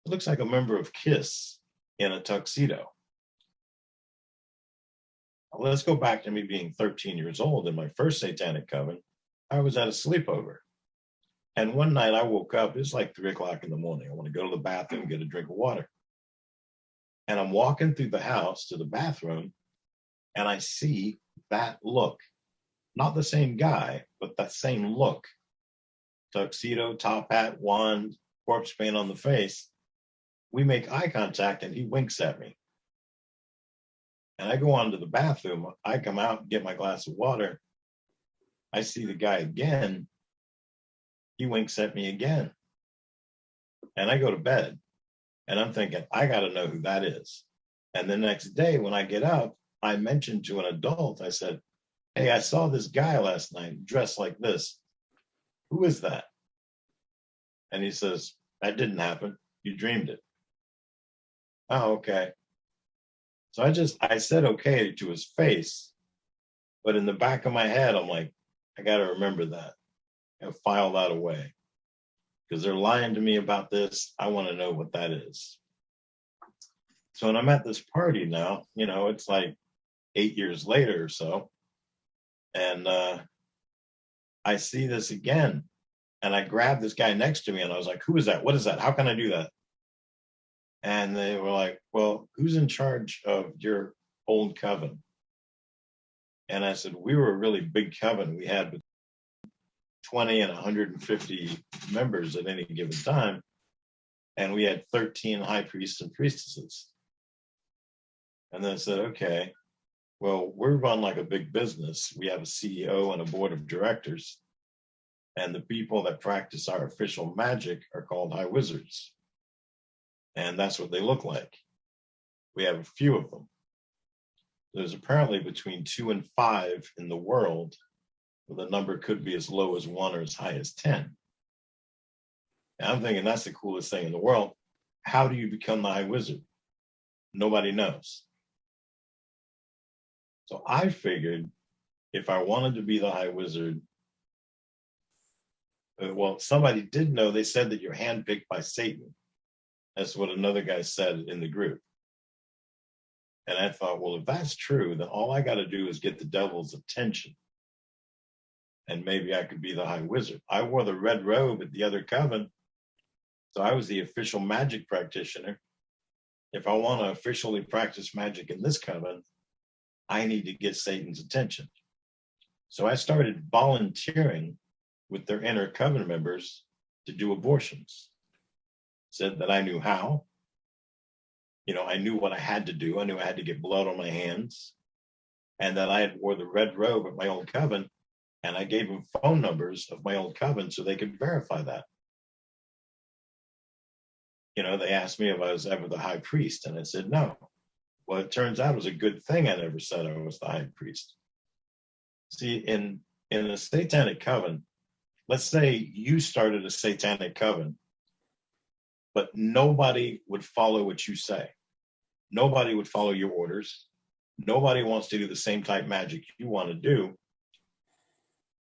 It looks like a member of KISS in a tuxedo. Let's go back to me being 13 years old in my first satanic coven. I was at a sleepover. And one night I woke up, it's like 3:00 in the morning. I want to go to the bathroom, get a drink of water. And I'm walking through the house to the bathroom and I see that look. Not the same guy, but that same look. Tuxedo, top hat, wand, corpse paint on the face. We make eye contact and he winks at me. And I go on to the bathroom. I come out and get my glass of water. I see the guy again. He winks at me again. And I go to bed. And I'm thinking, I got to know who that is. And the next day when I get up, I mentioned to an adult, I said, hey, I saw this guy last night dressed like this. Who is that? And he says, that didn't happen. You dreamed it. Oh, okay. So I said okay to his face, but in the back of my head, I'm like, I got to remember that and file that away because they're lying to me about this. I want to know what that is. So when I'm at this party now, it's like 8 years later or so, and I see this again, and I grabbed this guy next to me, and I was like, who is that? What is that? How can I do that? And they were like, well, who's in charge of your old coven? And I said, we were a really big coven. We had 20 and 150 members at any given time. And we had 13 high priests and priestesses. And then I said, okay, well, we're run like a big business. We have a CEO and a board of directors. And the people that practice our official magic are called high wizards. And that's what they look like. We have a few of them. There's apparently between 2 and 5 in the world, but the number could be as low as 1 or as high as 10. And I'm thinking that's the coolest thing in the world. How do you become the high wizard? Nobody knows. So I figured if I wanted to be the high wizard, well, somebody did know. They said that you're handpicked by Satan. That's what another guy said in the group. And I thought, well, if that's true, then all I got to do is get the devil's attention. And maybe I could be the high wizard. I wore the red robe at the other coven. So I was the official magic practitioner. If I want to officially practice magic in this coven, I need to get Satan's attention. So I started volunteering with their inner coven members to do abortions. Said that I knew how. You know, I knew what I had to do. I knew I had to get blood on my hands, and that I had wore the red robe at my old coven, and I gave them phone numbers of my old coven so they could verify that. You know, they asked me if I was ever the high priest, and I said no. Well, it turns out it was a good thing I never said I was the high priest. See, in a satanic coven, let's say you started a satanic coven, but nobody would follow what you say. Nobody would follow your orders. Nobody wants to do the same type magic you want to do.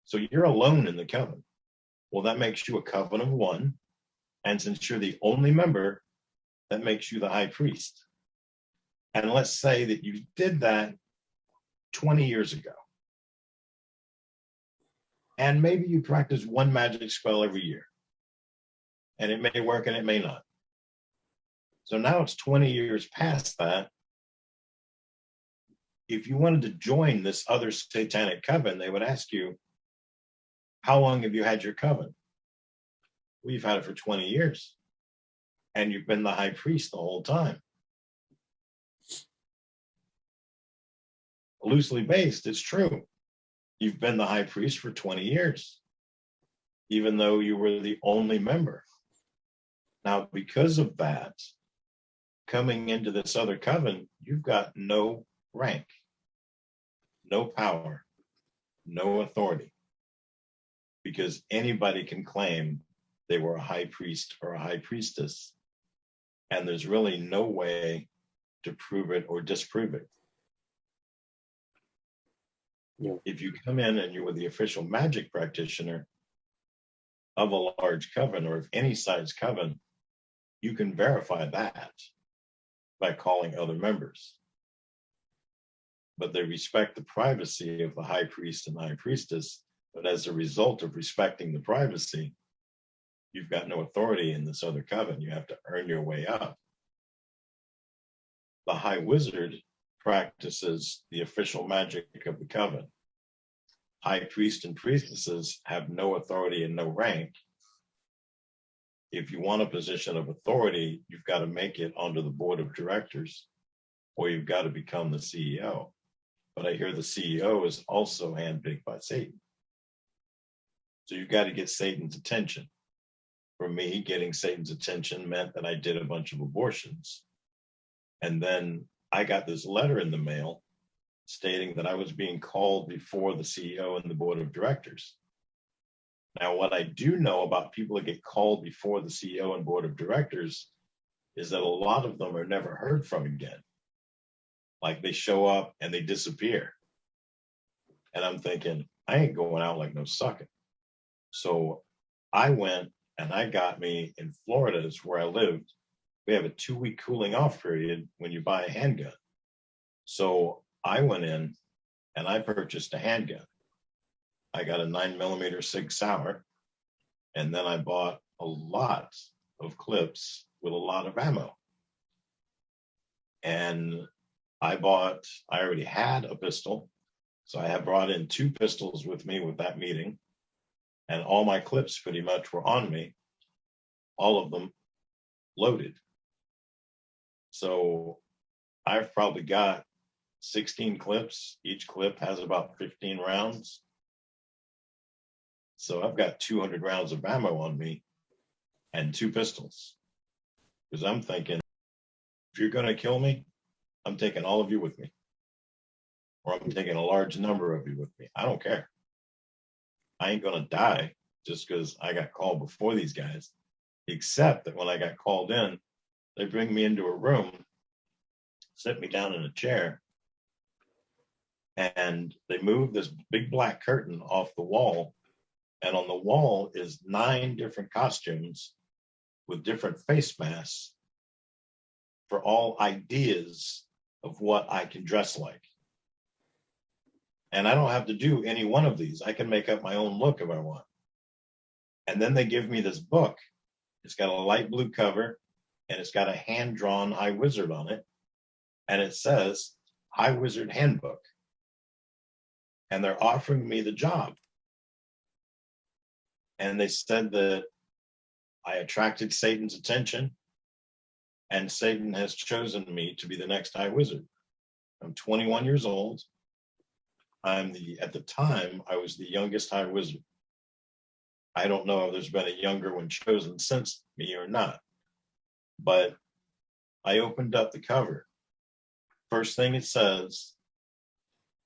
So you're alone in the coven. Well, that makes you a coven of one. And since you're the only member, that makes you the high priest. And let's say that you did that 20 years ago. And maybe you practice one magic spell every year. And it may work and it may not. So now it's 20 years past that. If you wanted to join this other satanic coven, they would ask you, how long have you had your coven? Well, you've had it for 20 years. And you've been the high priest the whole time. Loosely based, it's true. You've been the high priest for 20 years, even though you were the only member. Now, because of that, coming into this other coven, you've got no rank, no power, no authority, because anybody can claim they were a high priest or a high priestess, and there's really no way to prove it or disprove it. Yeah. If you come in and you were the official magic practitioner of a large coven or of any size coven, you can verify that by calling other members. But they respect the privacy of the high priest and the high priestess. But as a result of respecting the privacy, you've got no authority in this other coven. You have to earn your way up. The high wizard practices the official magic of the coven. High priest and priestesses have no authority and no rank. If you want a position of authority, you've got to make it onto the board of directors, or you've got to become the CEO. But I hear the CEO is also handpicked by Satan. So you've got to get Satan's attention. For me, getting Satan's attention meant that I did a bunch of abortions. And then I got this letter in the mail stating that I was being called before the CEO and the board of directors. Now, what I do know about people that get called before the CEO and board of directors is that a lot of them are never heard from again. Like they show up and they disappear. And I'm thinking, I ain't going out like no sucker. So I went and I got me in Florida, is where I lived. We have a 2-week cooling off period when you buy a handgun. So I went in and I purchased a handgun. I got a 9mm Sig Sauer, and then I bought a lot of clips with a lot of ammo. And I already had a pistol, so I had brought in 2 pistols with me with that meeting, and all my clips pretty much were on me, all of them loaded. So I've probably got 16 clips. Each clip has about 15 rounds. So I've got 200 rounds of ammo on me and 2 pistols. Because I'm thinking, if you're going to kill me, I'm taking all of you with me. Or I'm taking a large number of you with me. I don't care. I ain't going to die just because I got called before these guys. Except that when I got called in, they bring me into a room, sit me down in a chair, and they move this big black curtain off the wall. And on the wall is 9 different costumes with different face masks for all ideas of what I can dress like. And I don't have to do any one of these. I can make up my own look if I want. And then they give me this book. It's got a light blue cover, and it's got a hand-drawn High Wizard on it. And it says, High Wizard Handbook. And they're offering me the job. And they said that I attracted Satan's attention, and Satan has chosen me to be the next high wizard. I'm 21 years old. At the time, I was the youngest high wizard. I don't know if there's been a younger one chosen since me or not, but I opened up the cover. First thing it says,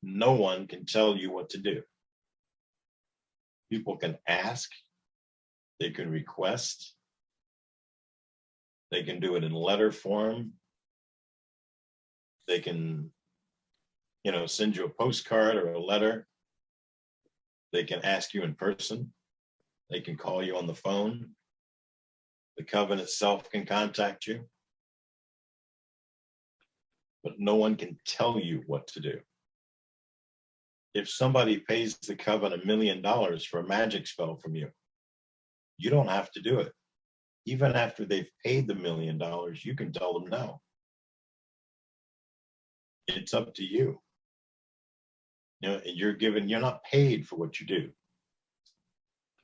no one can tell you what to do. People can ask, they can request, they can do it in letter form, they can, send you a postcard or a letter, they can ask you in person, they can call you on the phone, the coven itself can contact you, but no one can tell you what to do. If somebody pays the coven $1 million for a magic spell from you, you don't have to do it. Even after they've paid the $1 million, you can tell them no. It's up to you. You're not paid for what you do.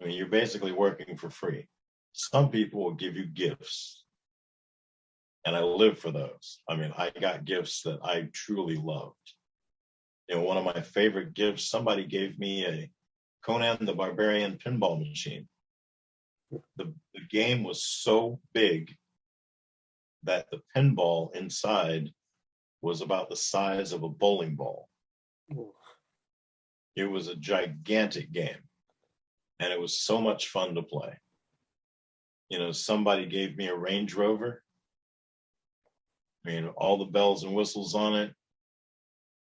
I mean, you're basically working for free. Some people will give you gifts, and I live for those. I mean, I got gifts that I truly loved. One of my favorite gifts, somebody gave me a Conan the Barbarian pinball machine. The game was so big that the pinball inside was about the size of a bowling ball. Oh. It was a gigantic game, and it was so much fun to play. Somebody gave me a Range Rover. I mean, all the bells and whistles on it.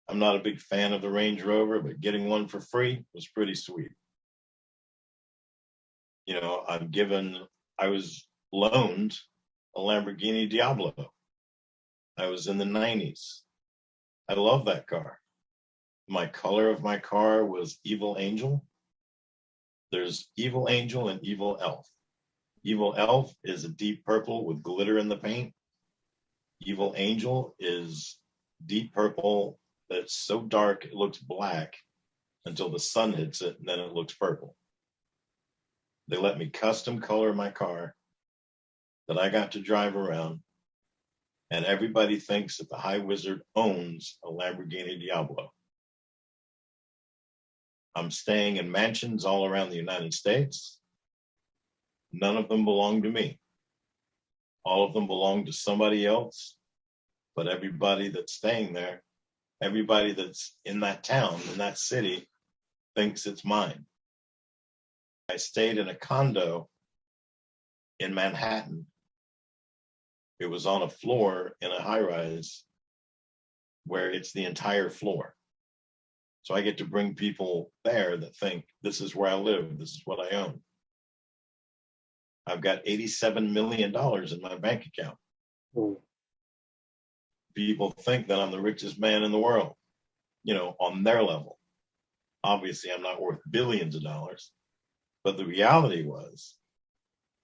I'm not a big fan of the Range Rover, but getting one for free was pretty sweet. I was loaned a Lamborghini Diablo. I was in the 90s. I love that car. My color of my car was Evil Angel. There's Evil Angel and Evil Elf. Evil Elf is a deep purple with glitter in the paint. Evil Angel is deep purple that's so dark it looks black until the sun hits it, and then it looks purple. They let me custom color my car that I got to drive around, and everybody thinks that the High Wizard owns a Lamborghini Diablo. I'm staying in mansions all around the United States. None of them belong to me. All of them belong to somebody else, but everybody that's staying there, everybody that's in that town, in that city, thinks it's mine. I stayed in a condo in Manhattan. It was on a floor in a high-rise where it's the entire floor. So I get to bring people there that think, this is where I live, this is what I own. I've got $87 million in my bank account. Mm. People think that I'm the richest man in the world, on their level. Obviously, I'm not worth billions of dollars. But the reality was,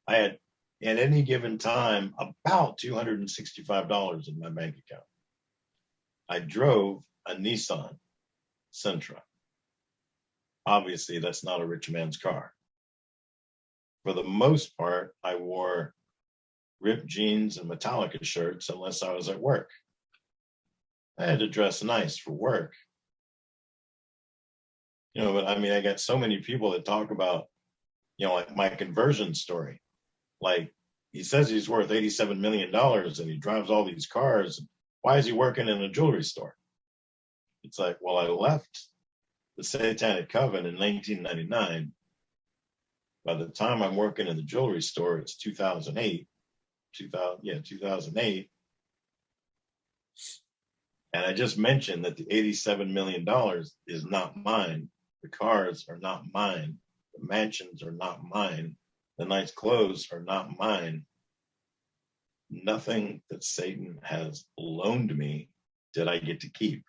I had, at any given time, about $265 in my bank account. I drove a Nissan Sentra. Obviously, that's not a rich man's car. For the most part, I wore ripped jeans and Metallica shirts unless I was at work. I had to dress nice for work. But I mean, I got so many people that talk about, like my conversion story. Like, he says he's worth $87 million and he drives all these cars. Why is he working in a jewelry store? It's like, well, I left the Satanic Coven in 1999. By the time I'm working in the jewelry store, it's 2008. 2008. And I just mentioned that the $87 million is not mine. The cars are not mine. The mansions are not mine. The nice clothes are not mine. Nothing that Satan has loaned me did I get to keep.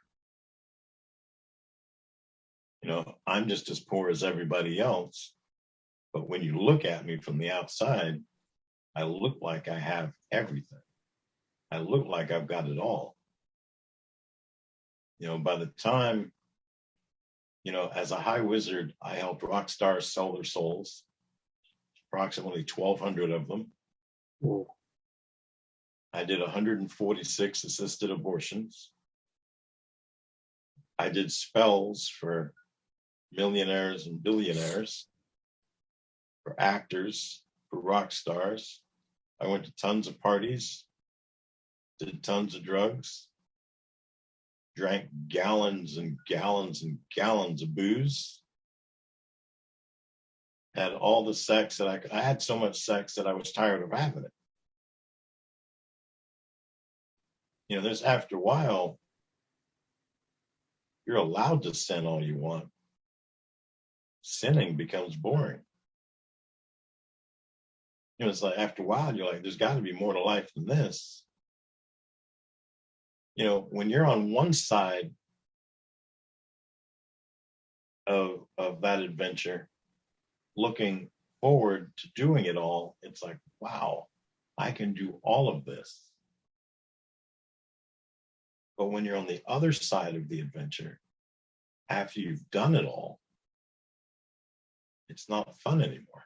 I'm just as poor as everybody else. But when you look at me from the outside, I look like I have everything. I look like I've got it all. By the time, as a high wizard, I helped rock stars sell their souls. approximately 1,200 of them. Whoa. I did 146 assisted abortions. I did spells for millionaires and billionaires, for actors, for rock stars. I went to tons of parties, did tons of drugs, drank gallons and gallons and gallons of booze, had all the sex that I had so much sex that I was tired of having it. You know, there's after a while, you're allowed to sin all you want. Sinning becomes boring. You know, it's like after a while, you're like, there's got to be more to life than this. You know, when you're on one side of that adventure, looking forward to doing it all, it's like, wow, I can do all of this. But when you're on the other side of the adventure, after you've done it all, it's not fun anymore.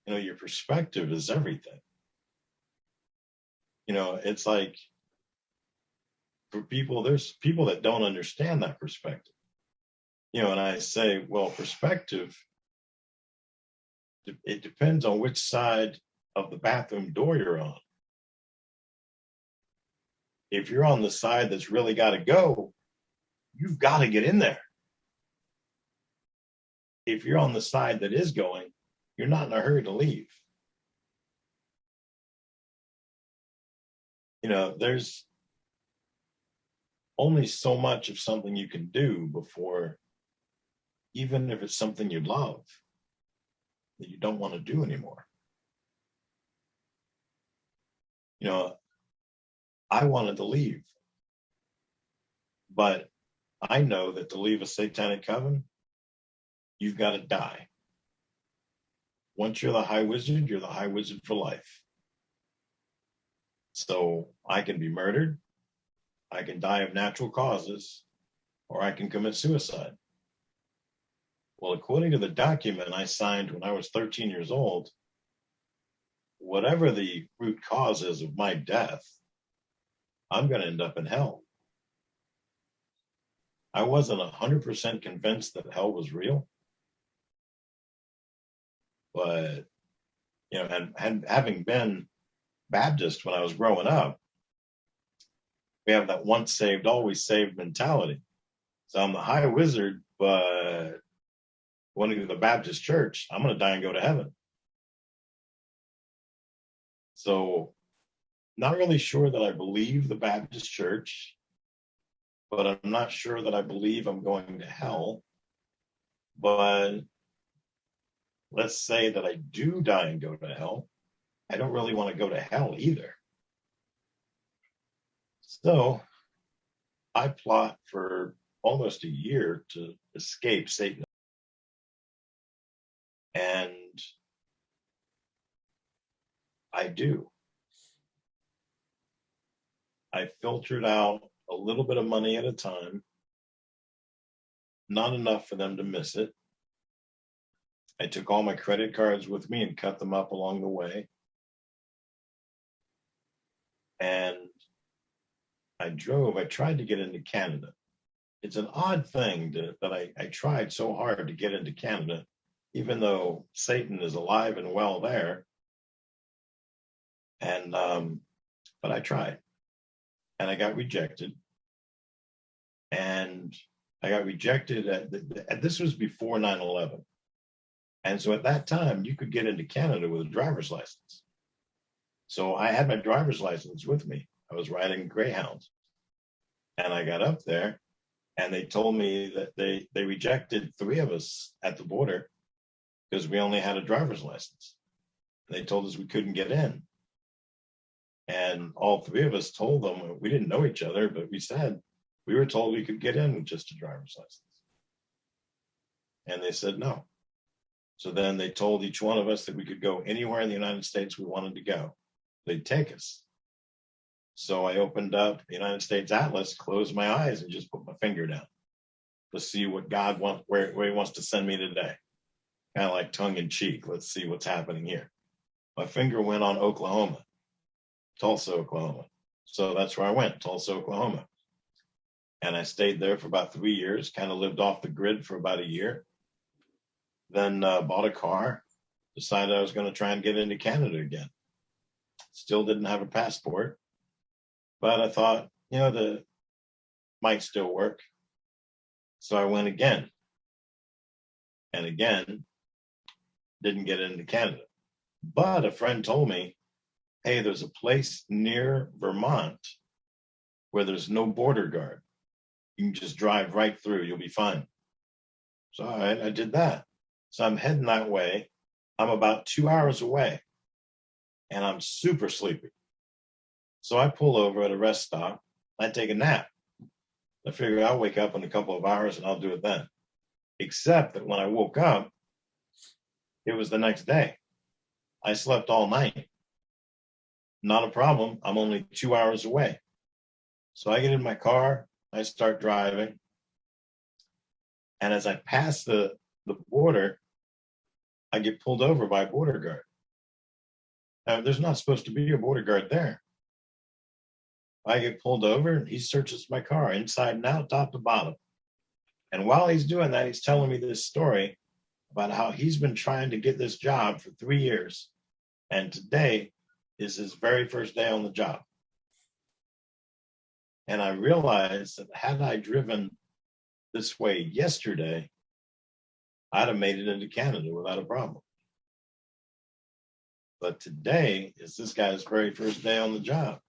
You know, your perspective is everything. You know, it's like, for people, there's people that don't understand that perspective. You know, and I say, well, perspective, it depends on which side of the bathroom door you're on. If you're on the side that's really got to go, you've got to get in there. If you're on the side that is going, you're not in a hurry to leave. You know, there's only so much of something you can do before, even if it's something you love, that you don't want to do anymore. You know, I wanted to leave, but I know that to leave a satanic coven, you've got to die. Once you're the high wizard, you're the high wizard for life. So I can be murdered, I can die of natural causes, or I can commit suicide. Well, according to the document I signed when I was 13 years old, whatever the root cause is of my death, I'm going to end up in hell. I wasn't 100% convinced that hell was real. But, you know, and having been Baptist when I was growing up, we have that once saved, always saved mentality. So I'm the high wizard, but when I go to the Baptist church, I'm going to die and go to heaven. So not really sure that I believe the Baptist church, but I'm not sure that I believe I'm going to hell. But let's say that I do die and go to hell. I don't really want to go to hell either. So I plot for almost a year to escape Satan. And I do. I filtered out a little bit of money at a time, not enough for them to miss it. I took all my credit cards with me and cut them up along the way. And I tried to get into Canada. It's an odd thing that I tried so hard to get into Canada, even though Satan is alive and well there. And, but I tried. And I got rejected. And I got rejected this was before 9/11. And so at that time, you could get into Canada with a driver's license. So I had my driver's license with me. I was riding Greyhounds. And I got up there and they told me that they rejected 3 of us at the border because we only had a driver's license. And they told us we couldn't get in. And all 3 of us told them, we didn't know each other, but we said, we were told we could get in with just a driver's license. And they said no. So then they told each one of us that we could go anywhere in the United States we wanted to go. They'd take us. So I opened up the United States Atlas, closed my eyes, and just put my finger down to see what God wants, where he wants to send me today. kind of like tongue in cheek. Let's see what's happening here. My finger went on Oklahoma, Tulsa, Oklahoma. So that's where I went, Tulsa, Oklahoma. And I stayed there for about 3 years, kind of lived off the grid for about a year. Then bought a car, decided I was going to try and get into Canada again. Still didn't have a passport, but I thought, the might still work. So I went again. And again, didn't get into Canada. But a friend told me, hey, there's a place near Vermont where there's no border guard. You can just drive right through. You'll be fine. So all right, I did that. So I'm heading that way. I'm about 2 hours away and I'm super sleepy. So I pull over at a rest stop. I take a nap. I figure I'll wake up in a couple of hours and I'll do it then. Except that when I woke up, it was the next day. I slept all night. Not a problem. I'm only 2 hours away. So I get in my car. I start driving. And as I pass the border, I get pulled over by a border guard. Now, there's not supposed to be a border guard there. I get pulled over and he searches my car inside and out, top to bottom. And while he's doing that, he's telling me this story about how he's been trying to get this job for 3 years. And today is his very first day on the job. And I realized that had I driven this way yesterday, I'd have made it into Canada without a problem. But today is this guy's very first day on the job.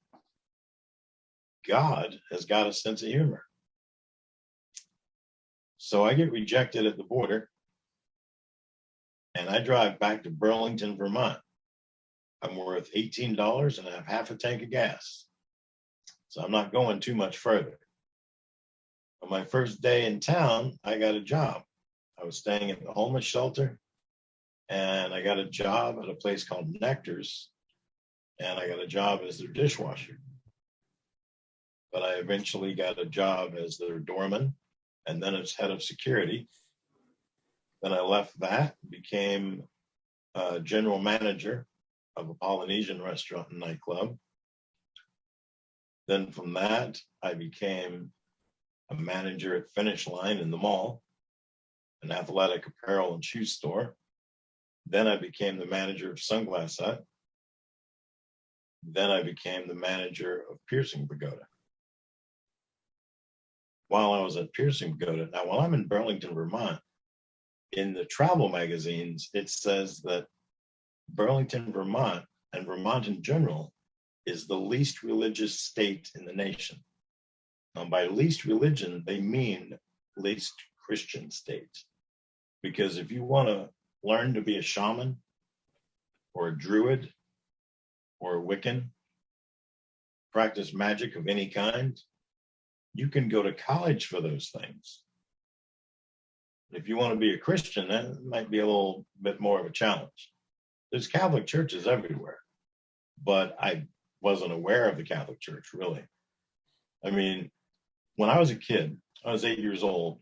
God has got a sense of humor. So I get rejected at the border and I drive back to Burlington, Vermont. I'm worth $18 and I have half a tank of gas. So I'm not going too much further. On my first day in town, I got a job. I was staying at the homeless shelter and I got a job at a place called Nectar's and I got a job as their dishwasher. But I eventually got a job as their doorman and then as head of security. Then I left that, became general manager of a Polynesian restaurant and nightclub. Then from that, I became a manager at Finish Line in the mall, an athletic apparel and shoe store. Then I became the manager of Sunglass Hut. Then I became the manager of Piercing Pagoda. While I was at Piercing Pagoda, now while I'm in Burlington, Vermont, in the travel magazines, it says that Burlington, Vermont, and Vermont in general, is the least religious state in the nation. Now, by least religion, they mean least Christian state. Because if you want to learn to be a shaman or a druid or a Wiccan, practice magic of any kind, you can go to college for those things. If you want to be a Christian, that might be a little bit more of a challenge. There's Catholic churches everywhere, but I wasn't aware of the Catholic Church, really. I mean, when I was a kid, I was 8 years old,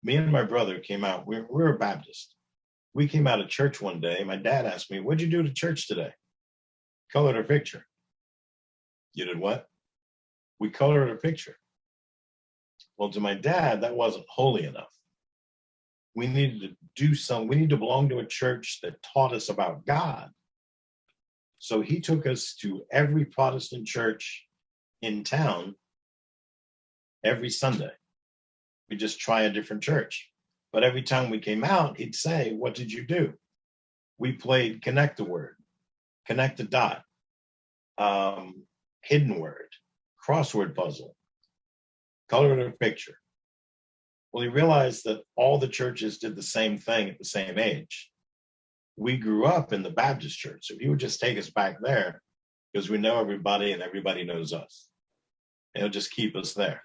me and my brother came out. We were Baptist. We came out of church one day. My dad asked me, what'd you do to church today? Colored a picture. You did what? We colored a picture. Well, to my dad, that wasn't holy enough. We needed to do something. We need to belong to a church that taught us about God. So he took us to every Protestant church in town every Sunday. We just try a different church. But every time we came out, he'd say, what did you do? We played connect the word, connect the dot, hidden word, crossword puzzle, colored a picture. Well, he realized that all the churches did the same thing at the same age. We grew up in the Baptist church, so he would just take us back there because we know everybody and everybody knows us. And he'll just keep us there.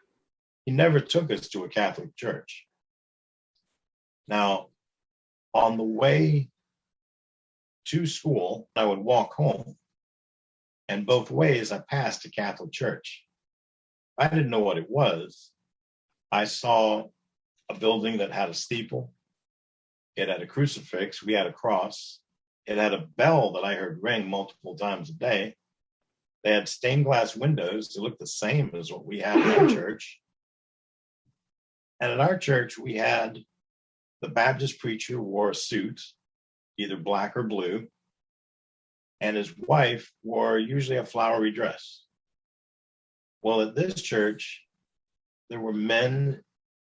He never took us to a Catholic church. Now, on the way to school, I would walk home, and both ways I passed a Catholic church. I didn't know what it was. I saw a building that had a steeple, It had a crucifix. We had a cross. It had a bell that I heard ring multiple times a day. They had stained glass windows. They looked the same as what we had in our church. And at our church, we had the Baptist preacher wore a suit, either black or blue, and his wife wore usually a flowery dress. Well, at this church, there were men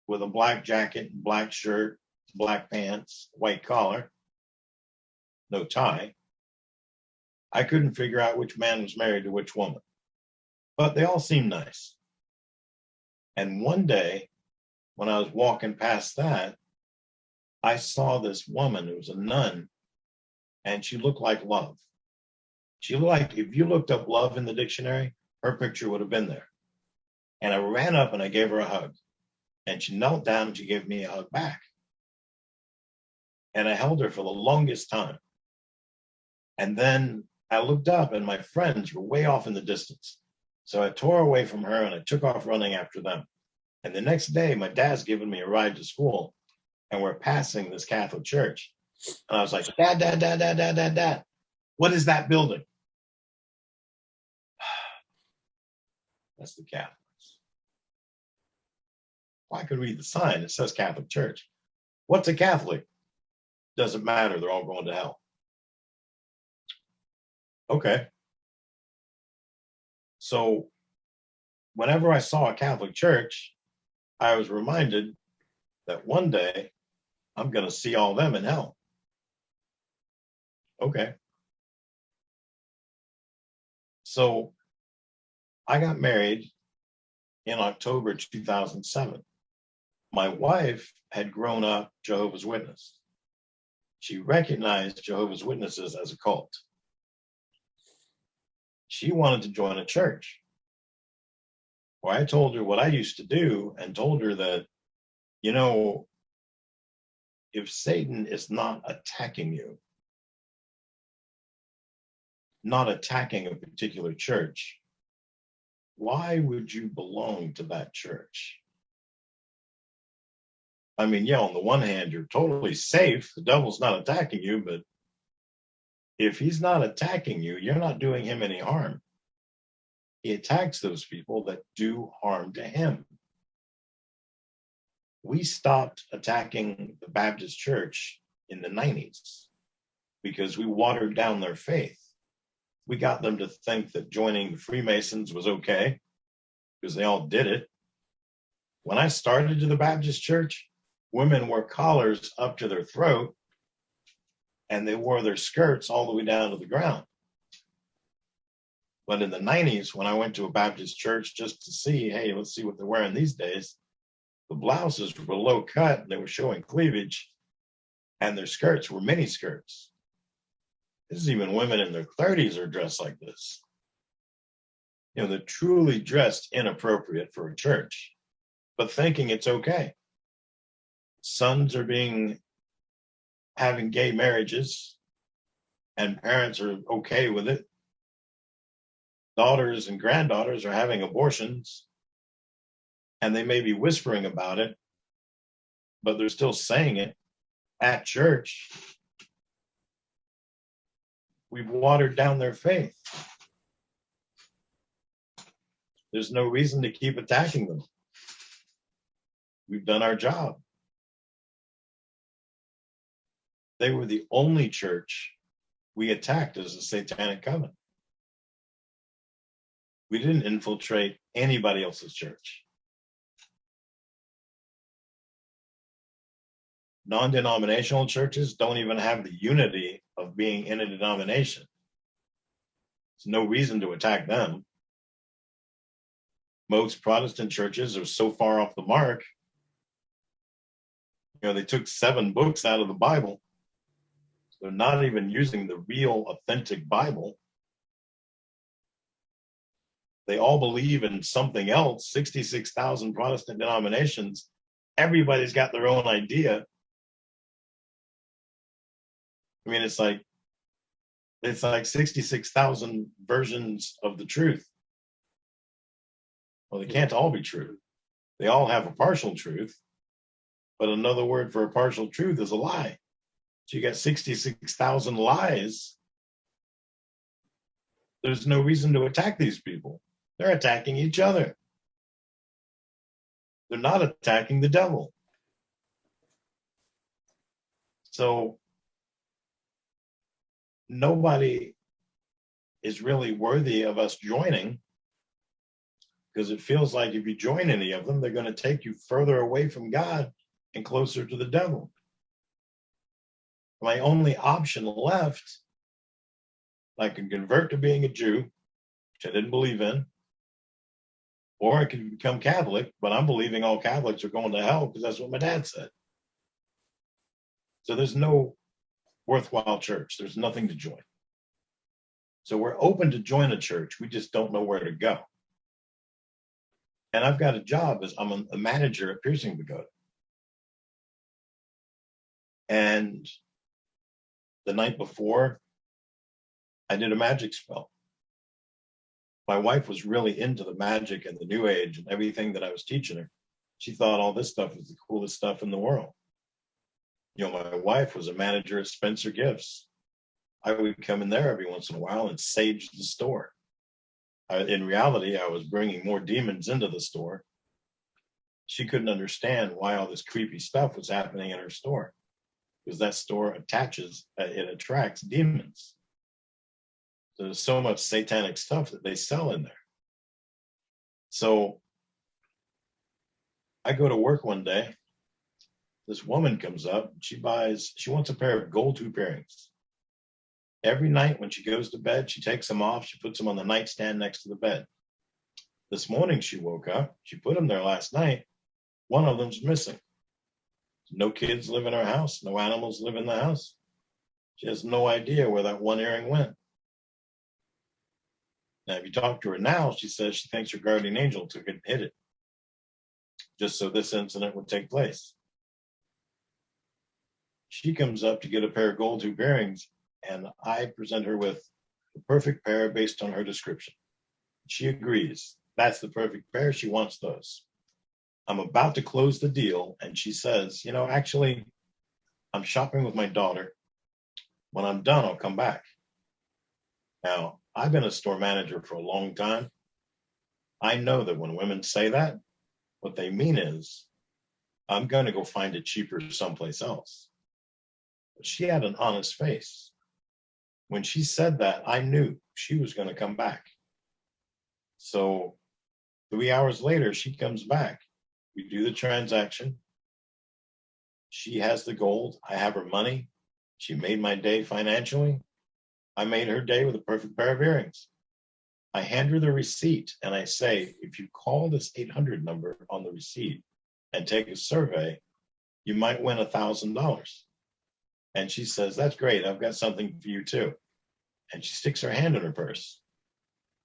with a black jacket, black shirt, black pants, white collar, no tie. I couldn't figure out which man was married to which woman, but they all seemed nice. And one day, when I was walking past that, I saw this woman who was a nun, and she looked like love. She looked like, if you looked up love in the dictionary, her picture would have been there. And I ran up and I gave her a hug. And she knelt down and she gave me a hug back. And I held her for the longest time. And then I looked up and my friends were way off in the distance. So I tore away from her and I took off running after them. And the next day, my dad's giving me a ride to school. And we're passing this Catholic church. And I was like, Dad, what is that building? That's the Catholics. Well, I could read the sign. It says Catholic Church. What's a Catholic? Doesn't matter. They're all going to hell. Okay. So whenever I saw a Catholic church, I was reminded that one day I'm going to see all them in hell. Okay. So I got married in October 2007. My wife had grown up Jehovah's Witness. She recognized Jehovah's Witnesses as a cult. She wanted to join a church. Well, I told her what I used to do and told her that, you know, if Satan is not attacking you, not attacking a particular church, why would you belong to that church? I mean, yeah, on the one hand, you're totally safe. The devil's not attacking you, but if he's not attacking you, you're not doing him any harm. He attacks those people that do harm to him. We stopped attacking the Baptist church in the 90s because we watered down their faith. We got them to think that joining the Freemasons was okay because they all did it. When I started to the Baptist church, women wore collars up to their throat and they wore their skirts all the way down to the ground. But in the 90s, when I went to a Baptist church just to see, hey, let's see what they're wearing these days, the blouses were low cut and they were showing cleavage and their skirts were mini skirts. This is even women in their 30s are dressed like this. You know, they're truly dressed inappropriate for a church, but thinking it's okay. Sons are having gay marriages and parents are okay with it. Daughters and granddaughters are having abortions and they may be whispering about it, but they're still saying it at church. We've watered down their faith. There's no reason to keep attacking them. We've done our job. They were the only church we attacked as a satanic coven. We didn't infiltrate anybody else's church. Non-denominational churches don't even have the unity of being in a denomination. There's no reason to attack them. Most Protestant churches are so far off the mark. You know, they took 7 books out of the Bible. They're not even using the real, authentic Bible. They all believe in something else. 66,000 Protestant denominations. Everybody's got their own idea. I mean, it's like 66,000 versions of the truth. Well, they can't all be true. They all have a partial truth, but another word for a partial truth is a lie. So you got 66,000 lies. There's no reason to attack these people. They're attacking each other. They're not attacking the devil. So nobody is really worthy of us joining, because it feels like if you join any of them, they're going to take you further away from God and closer to the devil. My only option left, I can convert to being a Jew, which I didn't believe in, or I can become Catholic, but I'm believing all Catholics are going to hell because that's what my dad said. So there's no worthwhile church. There's nothing to join. So we're open to join a church. We just don't know where to go. And I've got a job as I'm a manager at Piercing Pagoda. And the night before, I did a magic spell. My wife was really into the magic and the new age and everything that I was teaching her. She thought all this stuff was the coolest stuff in the world. You know, my wife was a manager at Spencer Gifts. I would come in there every once in a while and sage the store. In reality, I was bringing more demons into the store. She couldn't understand why all this creepy stuff was happening in her store, because that store it attracts demons. There's so much satanic stuff that they sell in there. So I go to work one day. This woman comes up. She wants a pair of gold hoop earrings. Every night when she goes to bed, she takes them off. She puts them on the nightstand next to the bed. This morning she woke up. She put them there last night. One of them's missing. No kids live in her house. No animals live in the house. She has no idea where that one earring went. Now, if you talk to her now, she says she thinks her guardian angel took it and hid it, just so this incident would take place. She comes up to get a pair of gold hoop earrings, and I present her with the perfect pair based on her description. She agrees. That's the perfect pair. She wants those. I'm about to close the deal, and she says, actually, I'm shopping with my daughter. When I'm done, I'll come back. Now, I've been a store manager for a long time. I know that when women say that, what they mean is, I'm going to go find it cheaper someplace else. But she had an honest face. When she said that, I knew she was going to come back. So 3 hours later, she comes back. We do the transaction. She has the gold. I have her money. She made my day financially. I made her day with a perfect pair of earrings. I hand her the receipt and I say, if you call this 800 number on the receipt and take a survey, you might win $1,000. And she says, that's great. I've got something for you too. And she sticks her hand in her purse.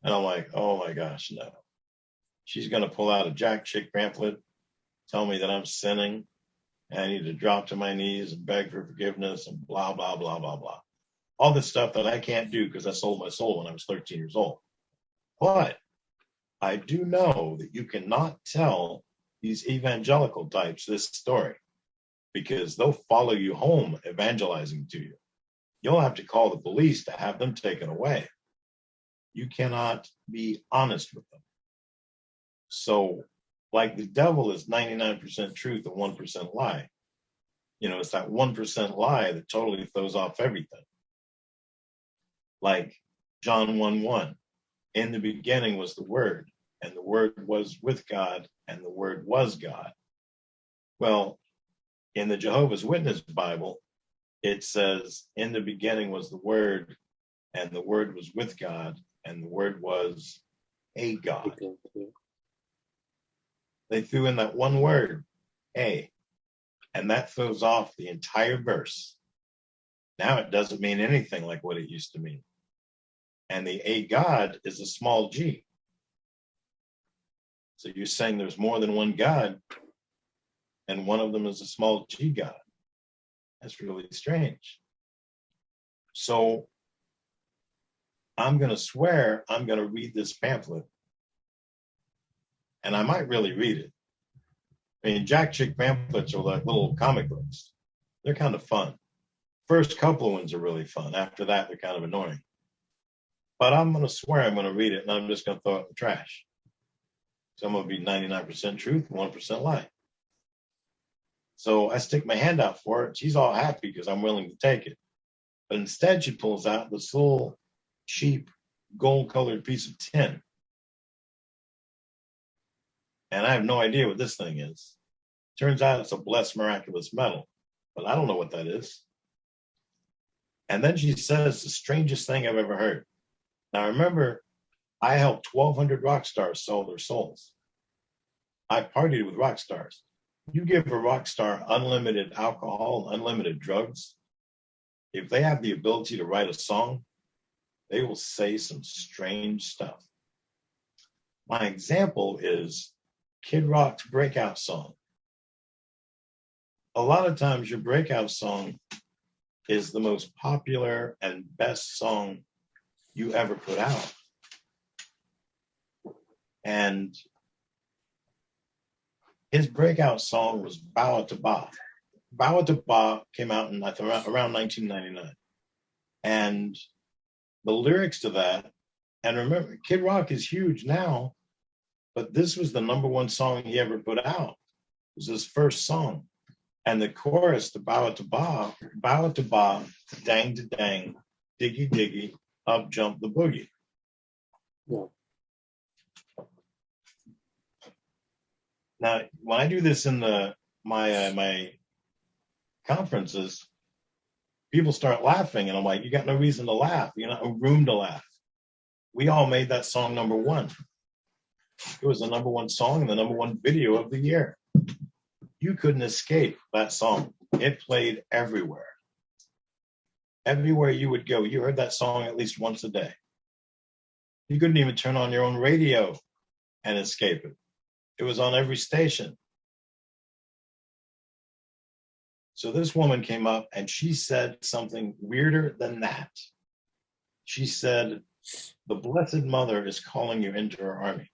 And I'm like, oh my gosh, no. She's going to pull out a Jack Chick pamphlet, tell me that I'm sinning, and I need to drop to my knees and beg for forgiveness and blah, blah, blah, blah, blah. All this stuff that I can't do because I sold my soul when I was 13 years old. But I do know that you cannot tell these evangelical types this story, because they'll follow you home evangelizing to you. You'll have to call the police to have them taken away. You cannot be honest with them. So, like the devil is 99% truth and 1% lie. It's that 1% lie that totally throws off everything. Like John 1:1, in the beginning was the Word, and the Word was with God, and the Word was God. Well, in the Jehovah's Witness Bible, it says, in the beginning was the Word, and the Word was with God, and the Word was a God. They threw in that one word, a, and that throws off the entire verse. Now it doesn't mean anything like what it used to mean. And the a God is a small g. So you're saying there's more than one God, and one of them is a small g God. That's really strange. So I'm going to swear I'm going to read this pamphlet, and I might really read it. I mean, Jack Chick pamphlets are like little comic books. They're kind of fun. First couple of ones are really fun. After that, they're kind of annoying. But I'm going to swear I'm going to read it, and I'm just going to throw it in the trash. So I'm going to be 99% truth, 1% lie. So I stick my hand out for it. She's all happy because I'm willing to take it. But instead, she pulls out this little cheap gold-colored piece of tin. And I have no idea what this thing is. Turns out it's a blessed miraculous metal, but I don't know what that is. And then she says the strangest thing I've ever heard. Now, remember, I helped 1,200 rock stars sell their souls. I partied with rock stars. You give a rock star unlimited alcohol, unlimited drugs. If they have the ability to write a song, they will say some strange stuff. My example is Kid Rock's breakout song. A lot of times your breakout song is the most popular and best song you ever put out. And his breakout song was Bawa to Ba. Bawa to Ba came out in around 1999. And the lyrics to that, and remember, Kid Rock is huge now, but this was the #1 song he ever put out. It was his first song. And the chorus, the Bawa to Ba, dang to dang, diggy diggy, up jump the boogie. Yeah. Now, when I do this in my conferences, people start laughing, and I'm like, you got no reason to laugh. You're not a room to laugh. We all made that song #1. It was the #1 song and the #1 video of the year. You couldn't escape that song. It played everywhere. Everywhere you would go, you heard that song at least once a day. You couldn't even turn on your own radio and escape it. It was on every station. So this woman came up and she said something weirder than that. She said, the Blessed Mother is calling you into her army.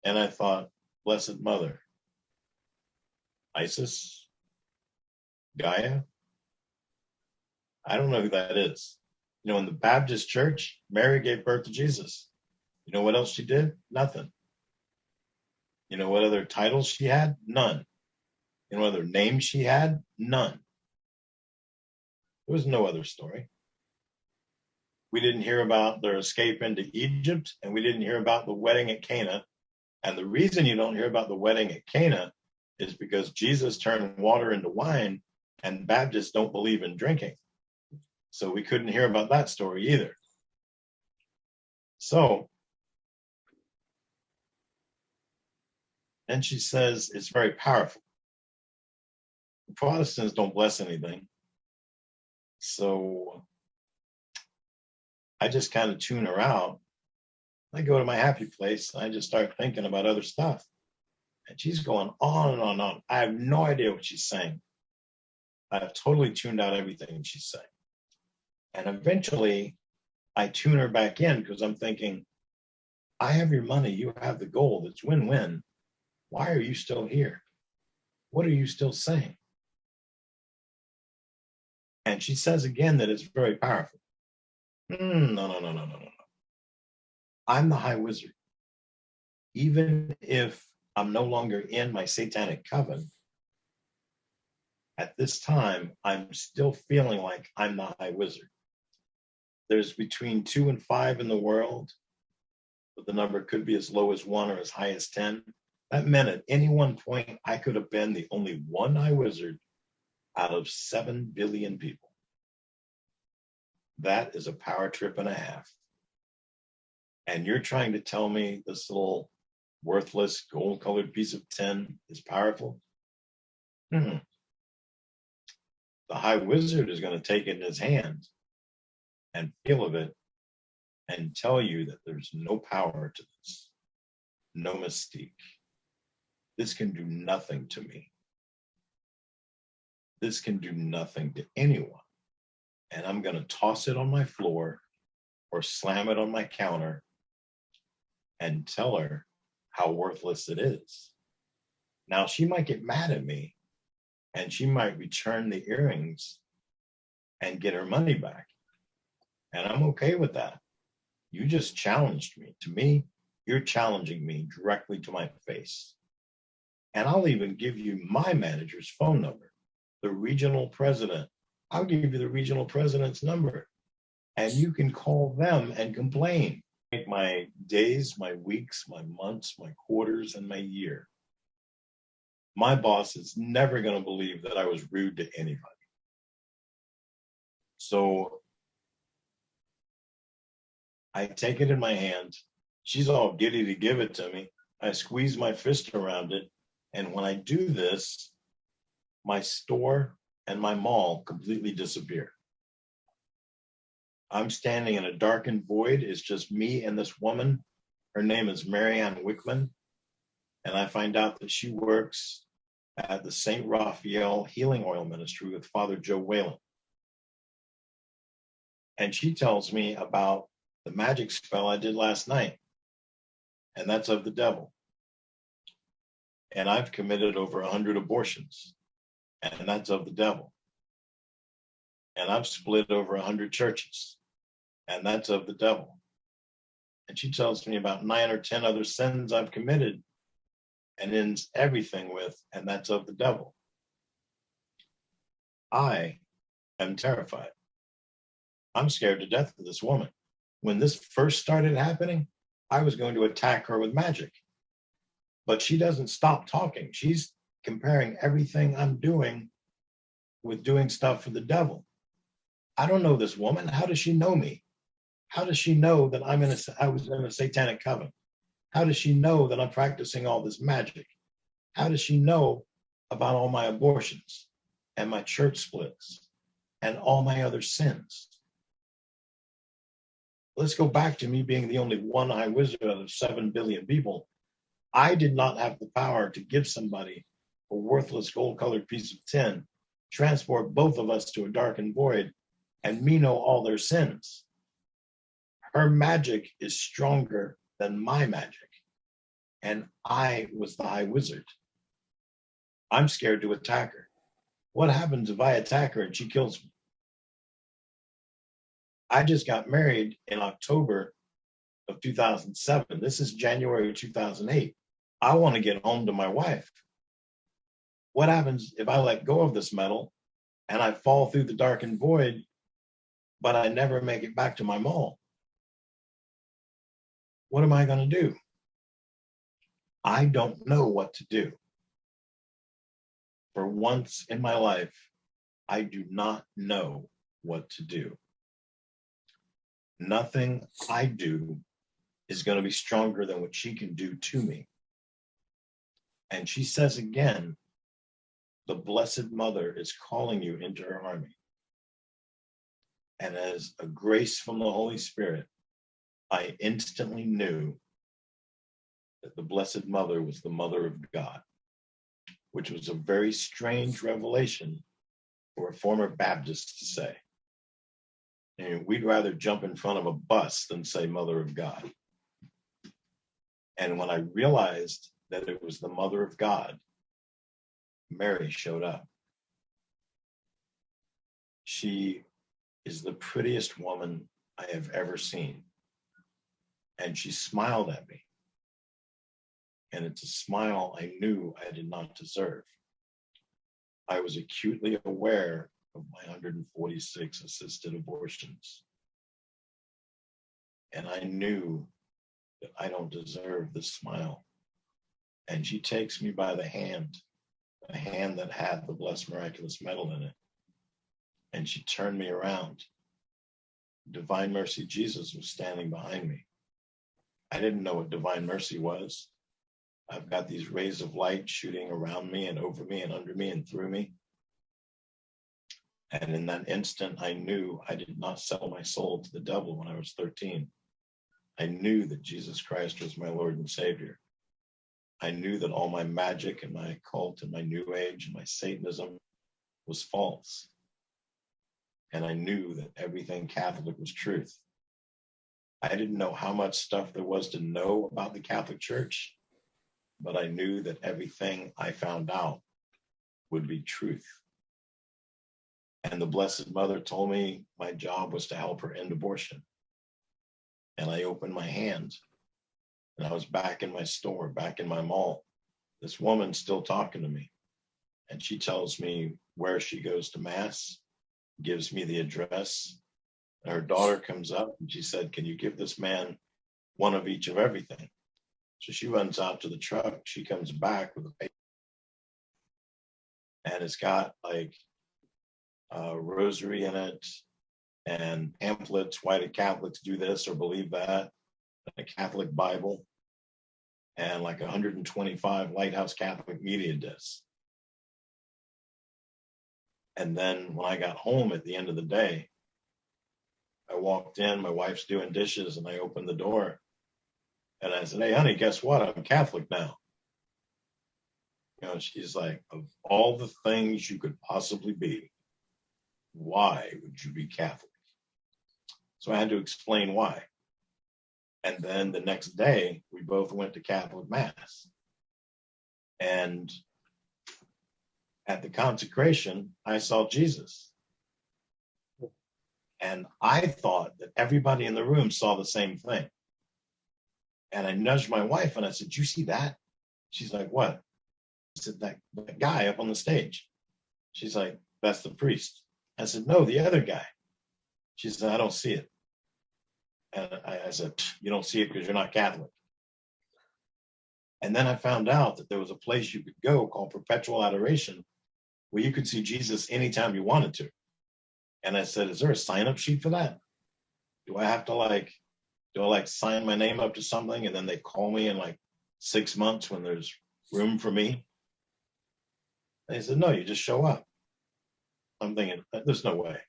And I thought, Blessed Mother, Isis, Gaia, I don't know who that is. You know, in the Baptist church, Mary gave birth to Jesus. You know what else she did? Nothing. You know what other titles she had? None. You know what other names she had? None. There was no other story. We didn't hear about their escape into Egypt, and we didn't hear about the wedding at Cana. And the reason you don't hear about the wedding at Cana is because Jesus turned water into wine, and Baptists don't believe in drinking. So we couldn't hear about that story either. So, and she says it's very powerful. The Protestants don't bless anything. So I just kind of tune her out. I go to my happy place. And I just start thinking about other stuff. And she's going on and on and on. I have no idea what she's saying. I've totally tuned out everything she's saying. And eventually I tune her back in because I'm thinking, I have your money. You have the gold. It's win-win. Why are you still here? What are you still saying? And she says again that it's very powerful. No. I'm the high wizard. Even if I'm no longer in my satanic coven, at this time, I'm still feeling like I'm the high wizard. There's between 2 and 5 in the world, but the number could be as low as 1 or as high as 10. That meant at any one point, I could have been the only one high wizard out of 7 billion people. That is a power trip and a half. And you're trying to tell me this little worthless gold-colored piece of tin is powerful? The high wizard is going to take it in his hand and feel of it and tell you that there's no power to this, no mystique. This can do nothing to me. This can do nothing to anyone. And I'm going to toss it on my floor or slam it on my counter and tell her how worthless it is. Now, she might get mad at me, and she might return the earrings and get her money back. And I'm okay with that. You just challenged me. To me, you're challenging me directly to my face. And I'll even give you my manager's phone number, the regional president. I'll give you the regional president's number, and you can call them and complain. My days, my weeks, my months, my quarters, and my year. My boss is never going to believe that I was rude to anybody. So I take it in my hand. She's all giddy to give it to me. I squeeze my fist around it. And when I do this, my store and my mall completely disappear. I'm standing in a darkened void. It's just me and this woman. Her name is Marianne Wickman. And I find out that she works at the St. Raphael Healing Oil Ministry with Father Joe Whalen. And she tells me about the magic spell I did last night. And that's of the devil. And I've committed over 100 abortions. And that's of the devil. And I've split over 100 churches. And that's of the devil. And she tells me about 9 or 10 other sins I've committed and ends everything with, and that's of the devil. I am terrified. I'm scared to death of this woman. When this first started happening, I was going to attack her with magic. But she doesn't stop talking. She's comparing everything I'm doing with doing stuff for the devil. I don't know this woman. How does she know me? How does she know that I was in a satanic coven? How does she know that I'm practicing all this magic? How does she know about all my abortions and my church splits and all my other sins? Let's go back to me being the only one-eye wizard out of 7 billion people. I did not have the power to give somebody a worthless gold-colored piece of tin, transport both of us to a darkened void, and me know all their sins. Her magic is stronger than my magic, and I was the high wizard. I'm scared to attack her. What happens if I attack her and she kills me? I just got married in October of 2007. This is January 2008. I want to get home to my wife. What happens if I let go of this metal and I fall through the darkened void, but I never make it back to my mall? What am I going to do? I don't know what to do. For once in my life, I do not know what to do. Nothing I do is going to be stronger than what she can do to me. And she says again, the Blessed Mother is calling you into her army. And as a grace from the Holy Spirit, I instantly knew that the Blessed Mother was the Mother of God, which was a very strange revelation for a former Baptist to say. And we'd rather jump in front of a bus than say Mother of God. And when I realized that it was the Mother of God, Mary showed up. She is the prettiest woman I have ever seen. And she smiled at me. And it's a smile I knew I did not deserve. I was acutely aware of my 146 assisted abortions. And I knew that I don't deserve this smile. And she takes me by the hand that had the blessed miraculous medal in it. And she turned me around. Divine Mercy Jesus was standing behind me. I didn't know what Divine Mercy was. I've got these rays of light shooting around me and over me and under me and through me. And in that instant, I knew I did not sell my soul to the devil when I was 13. I knew that Jesus Christ was my Lord and Savior. I knew that all my magic and my occult and my New Age and my Satanism was false. And I knew that everything Catholic was truth. I didn't know how much stuff there was to know about the Catholic Church, but I knew that everything I found out would be truth. And the Blessed Mother told me my job was to help her end abortion. And I opened my hand and I was back in my store, back in my mall. This woman's still talking to me. And she tells me where she goes to mass, gives me the address. And her daughter comes up and she said, "Can you give this man one of each of everything?" So she runs out to the truck. She comes back with a paper. And it's got like a rosary in it and pamphlets. Why do Catholics do this or believe that? A Catholic Bible and like 125 Lighthouse Catholic media discs. And then when I got home at the end of the day, I walked in, my wife's doing dishes, and I opened the door. And I said, "Hey, honey, guess what? I'm Catholic now." You know, she's like, "Of all the things you could possibly be, why would you be Catholic?" So I had to explain why. And then the next day, we both went to Catholic Mass. And at the consecration, I saw Jesus. And I thought that everybody in the room saw the same thing. And I nudged my wife and I said, "You see that?" She's like, "What?" I said, that guy up on the stage." She's like, "That's the priest." I said, "No, the other guy." She said, "I don't see it." And I said, "You don't see it because you're not Catholic." And then I found out that there was a place you could go called Perpetual Adoration where you could see Jesus anytime you wanted to. And I said, "Is there a sign-up sheet for that? Do I have to do I sign my name up to something and then they call me in like 6 months when there's room for me?" And he said, "No, you just show up." I'm thinking, there's no way.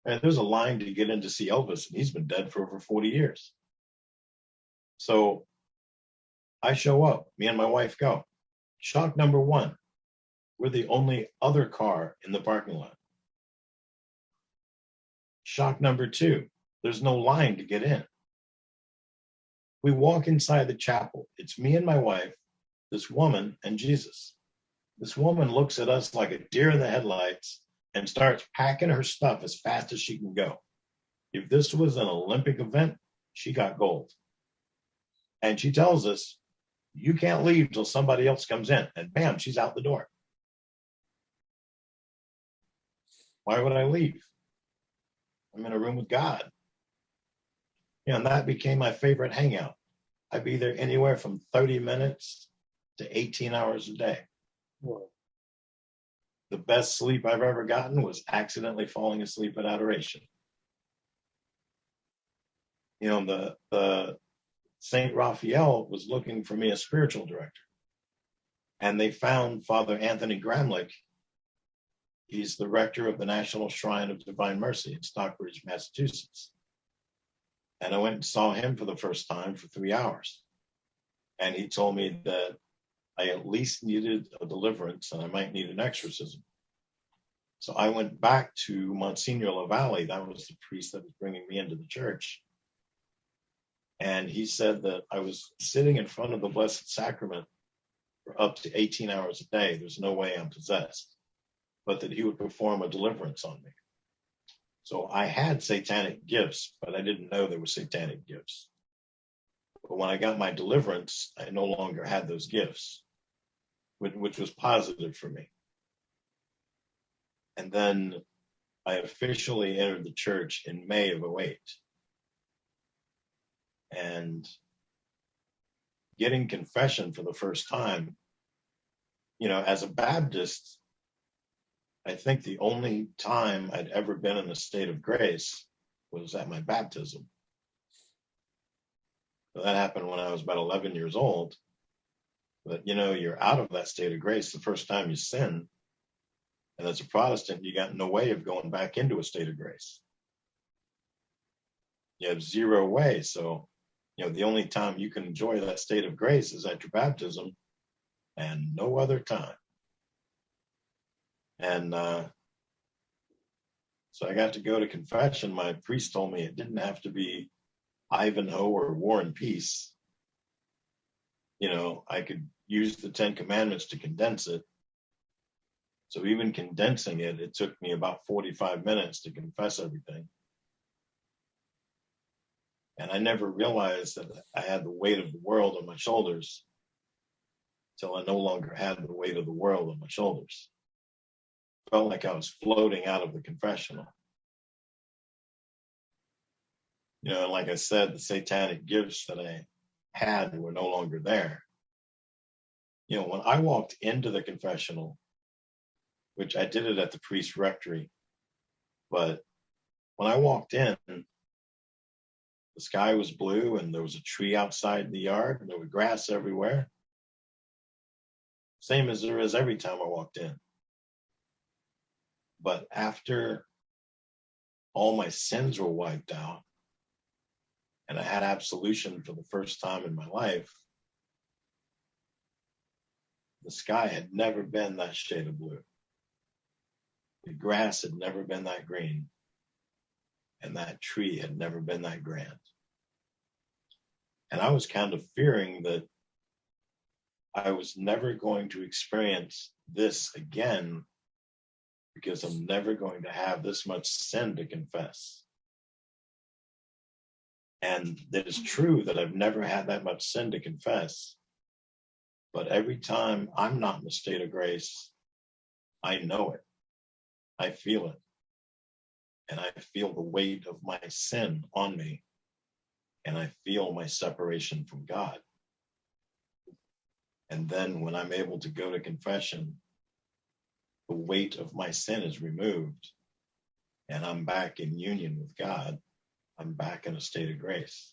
And there's a line to get in to see Elvis, and he's been dead for over 40 years. So I show up, me and my wife go. Shock number one, we're the only other car in the parking lot. Shock number two, there's no line to get in. We walk inside the chapel. It's me and my wife, this woman, and Jesus. This woman looks at us like a deer in the headlights and starts packing her stuff as fast as she can go. If this was an Olympic event, she got gold. And she tells us, "You can't leave till somebody else comes in." And bam, she's out the door. Why would I leave? I'm in a room with God. You know, and that became my favorite hangout. I'd be there anywhere from 30 minutes to 18 hours a day. Wow. The best sleep I've ever gotten was accidentally falling asleep at Adoration. You know, the St. Raphael was looking for me a spiritual director. And they found Father Anthony Gramlich. He's the rector of the National Shrine of Divine Mercy in Stockbridge, Massachusetts. And I went and saw him for the first time for 3 hours. And he told me that I at least needed a deliverance and I might need an exorcism. So I went back to Monsignor LaValle. That was the priest that was bringing me into the church. And he said that I was sitting in front of the Blessed Sacrament for up to 18 hours a day. There's no way I'm possessed, but that he would perform a deliverance on me. So I had satanic gifts, but I didn't know they were satanic gifts. But when I got my deliverance, I no longer had those gifts, which was positive for me. And then I officially entered the church in May of 2008. And getting confession for the first time, you know, as a Baptist, I think the only time I'd ever been in a state of grace was at my baptism. So that happened when I was about 11 years old. But, you know, you're out of that state of grace the first time you sin. And as a Protestant, you got no way of going back into a state of grace. You have zero way. So, you know, the only time you can enjoy that state of grace is at your baptism and no other time. And so I got to go to confession. My priest told me it didn't have to be Ivanhoe or War and Peace. You know, I could use the 10 Commandments to condense it. So even condensing it, it took me about 45 minutes to confess everything. And I never realized that I had the weight of the world on my shoulders till I no longer had the weight of the world on my shoulders. Felt like I was floating out of the confessional. You know, and like I said, the satanic gifts that I had were no longer there. You know, when I walked into the confessional, which I did it at the priest's rectory, but when I walked in, the sky was blue and there was a tree outside in the yard and there was grass everywhere. Same as there is every time I walked in. But after all my sins were wiped out and I had absolution for the first time in my life, the sky had never been that shade of blue. The grass had never been that green. And that tree had never been that grand. And I was kind of fearing that I was never going to experience this again because I'm never going to have this much sin to confess. And it is true that I've never had that much sin to confess. But every time I'm not in a state of grace, I know it. I feel it. And I feel the weight of my sin on me. And I feel my separation from God. And then when I'm able to go to confession, the weight of my sin is removed. And I'm back in union with God. I'm back in a state of grace.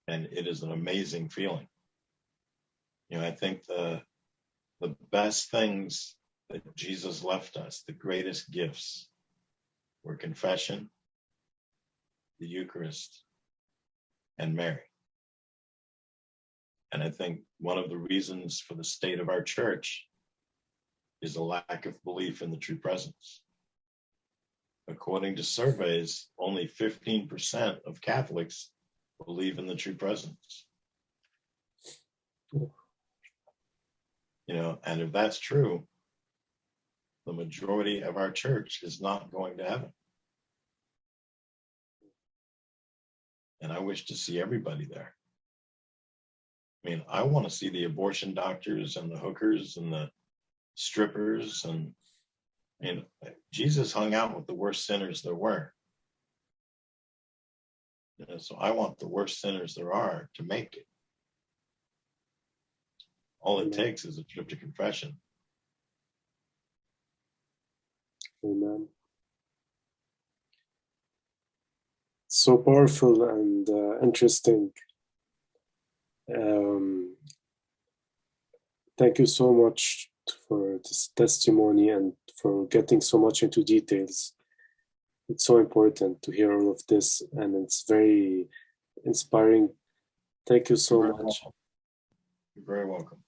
And it is an amazing feeling. You know, I think the best things that Jesus left us, the greatest gifts, were confession, the Eucharist, and Mary. And I think one of the reasons for the state of our church is a lack of belief in the true presence. According to surveys, only 15% of Catholics believe in the true presence. You know, and if that's true, the majority of our church is not going to heaven. And I wish to see everybody there. I mean, I want to see the abortion doctors and the hookers and the strippers. And I mean, Jesus hung out with the worst sinners there were. You know, so I want the worst sinners there are to make it. All it takes is a trip to confession. Amen. So powerful and interesting. Thank you so much for this testimony and for getting so much into details. It's so important to hear all of this, and it's very inspiring. Thank you so much. You're very welcome.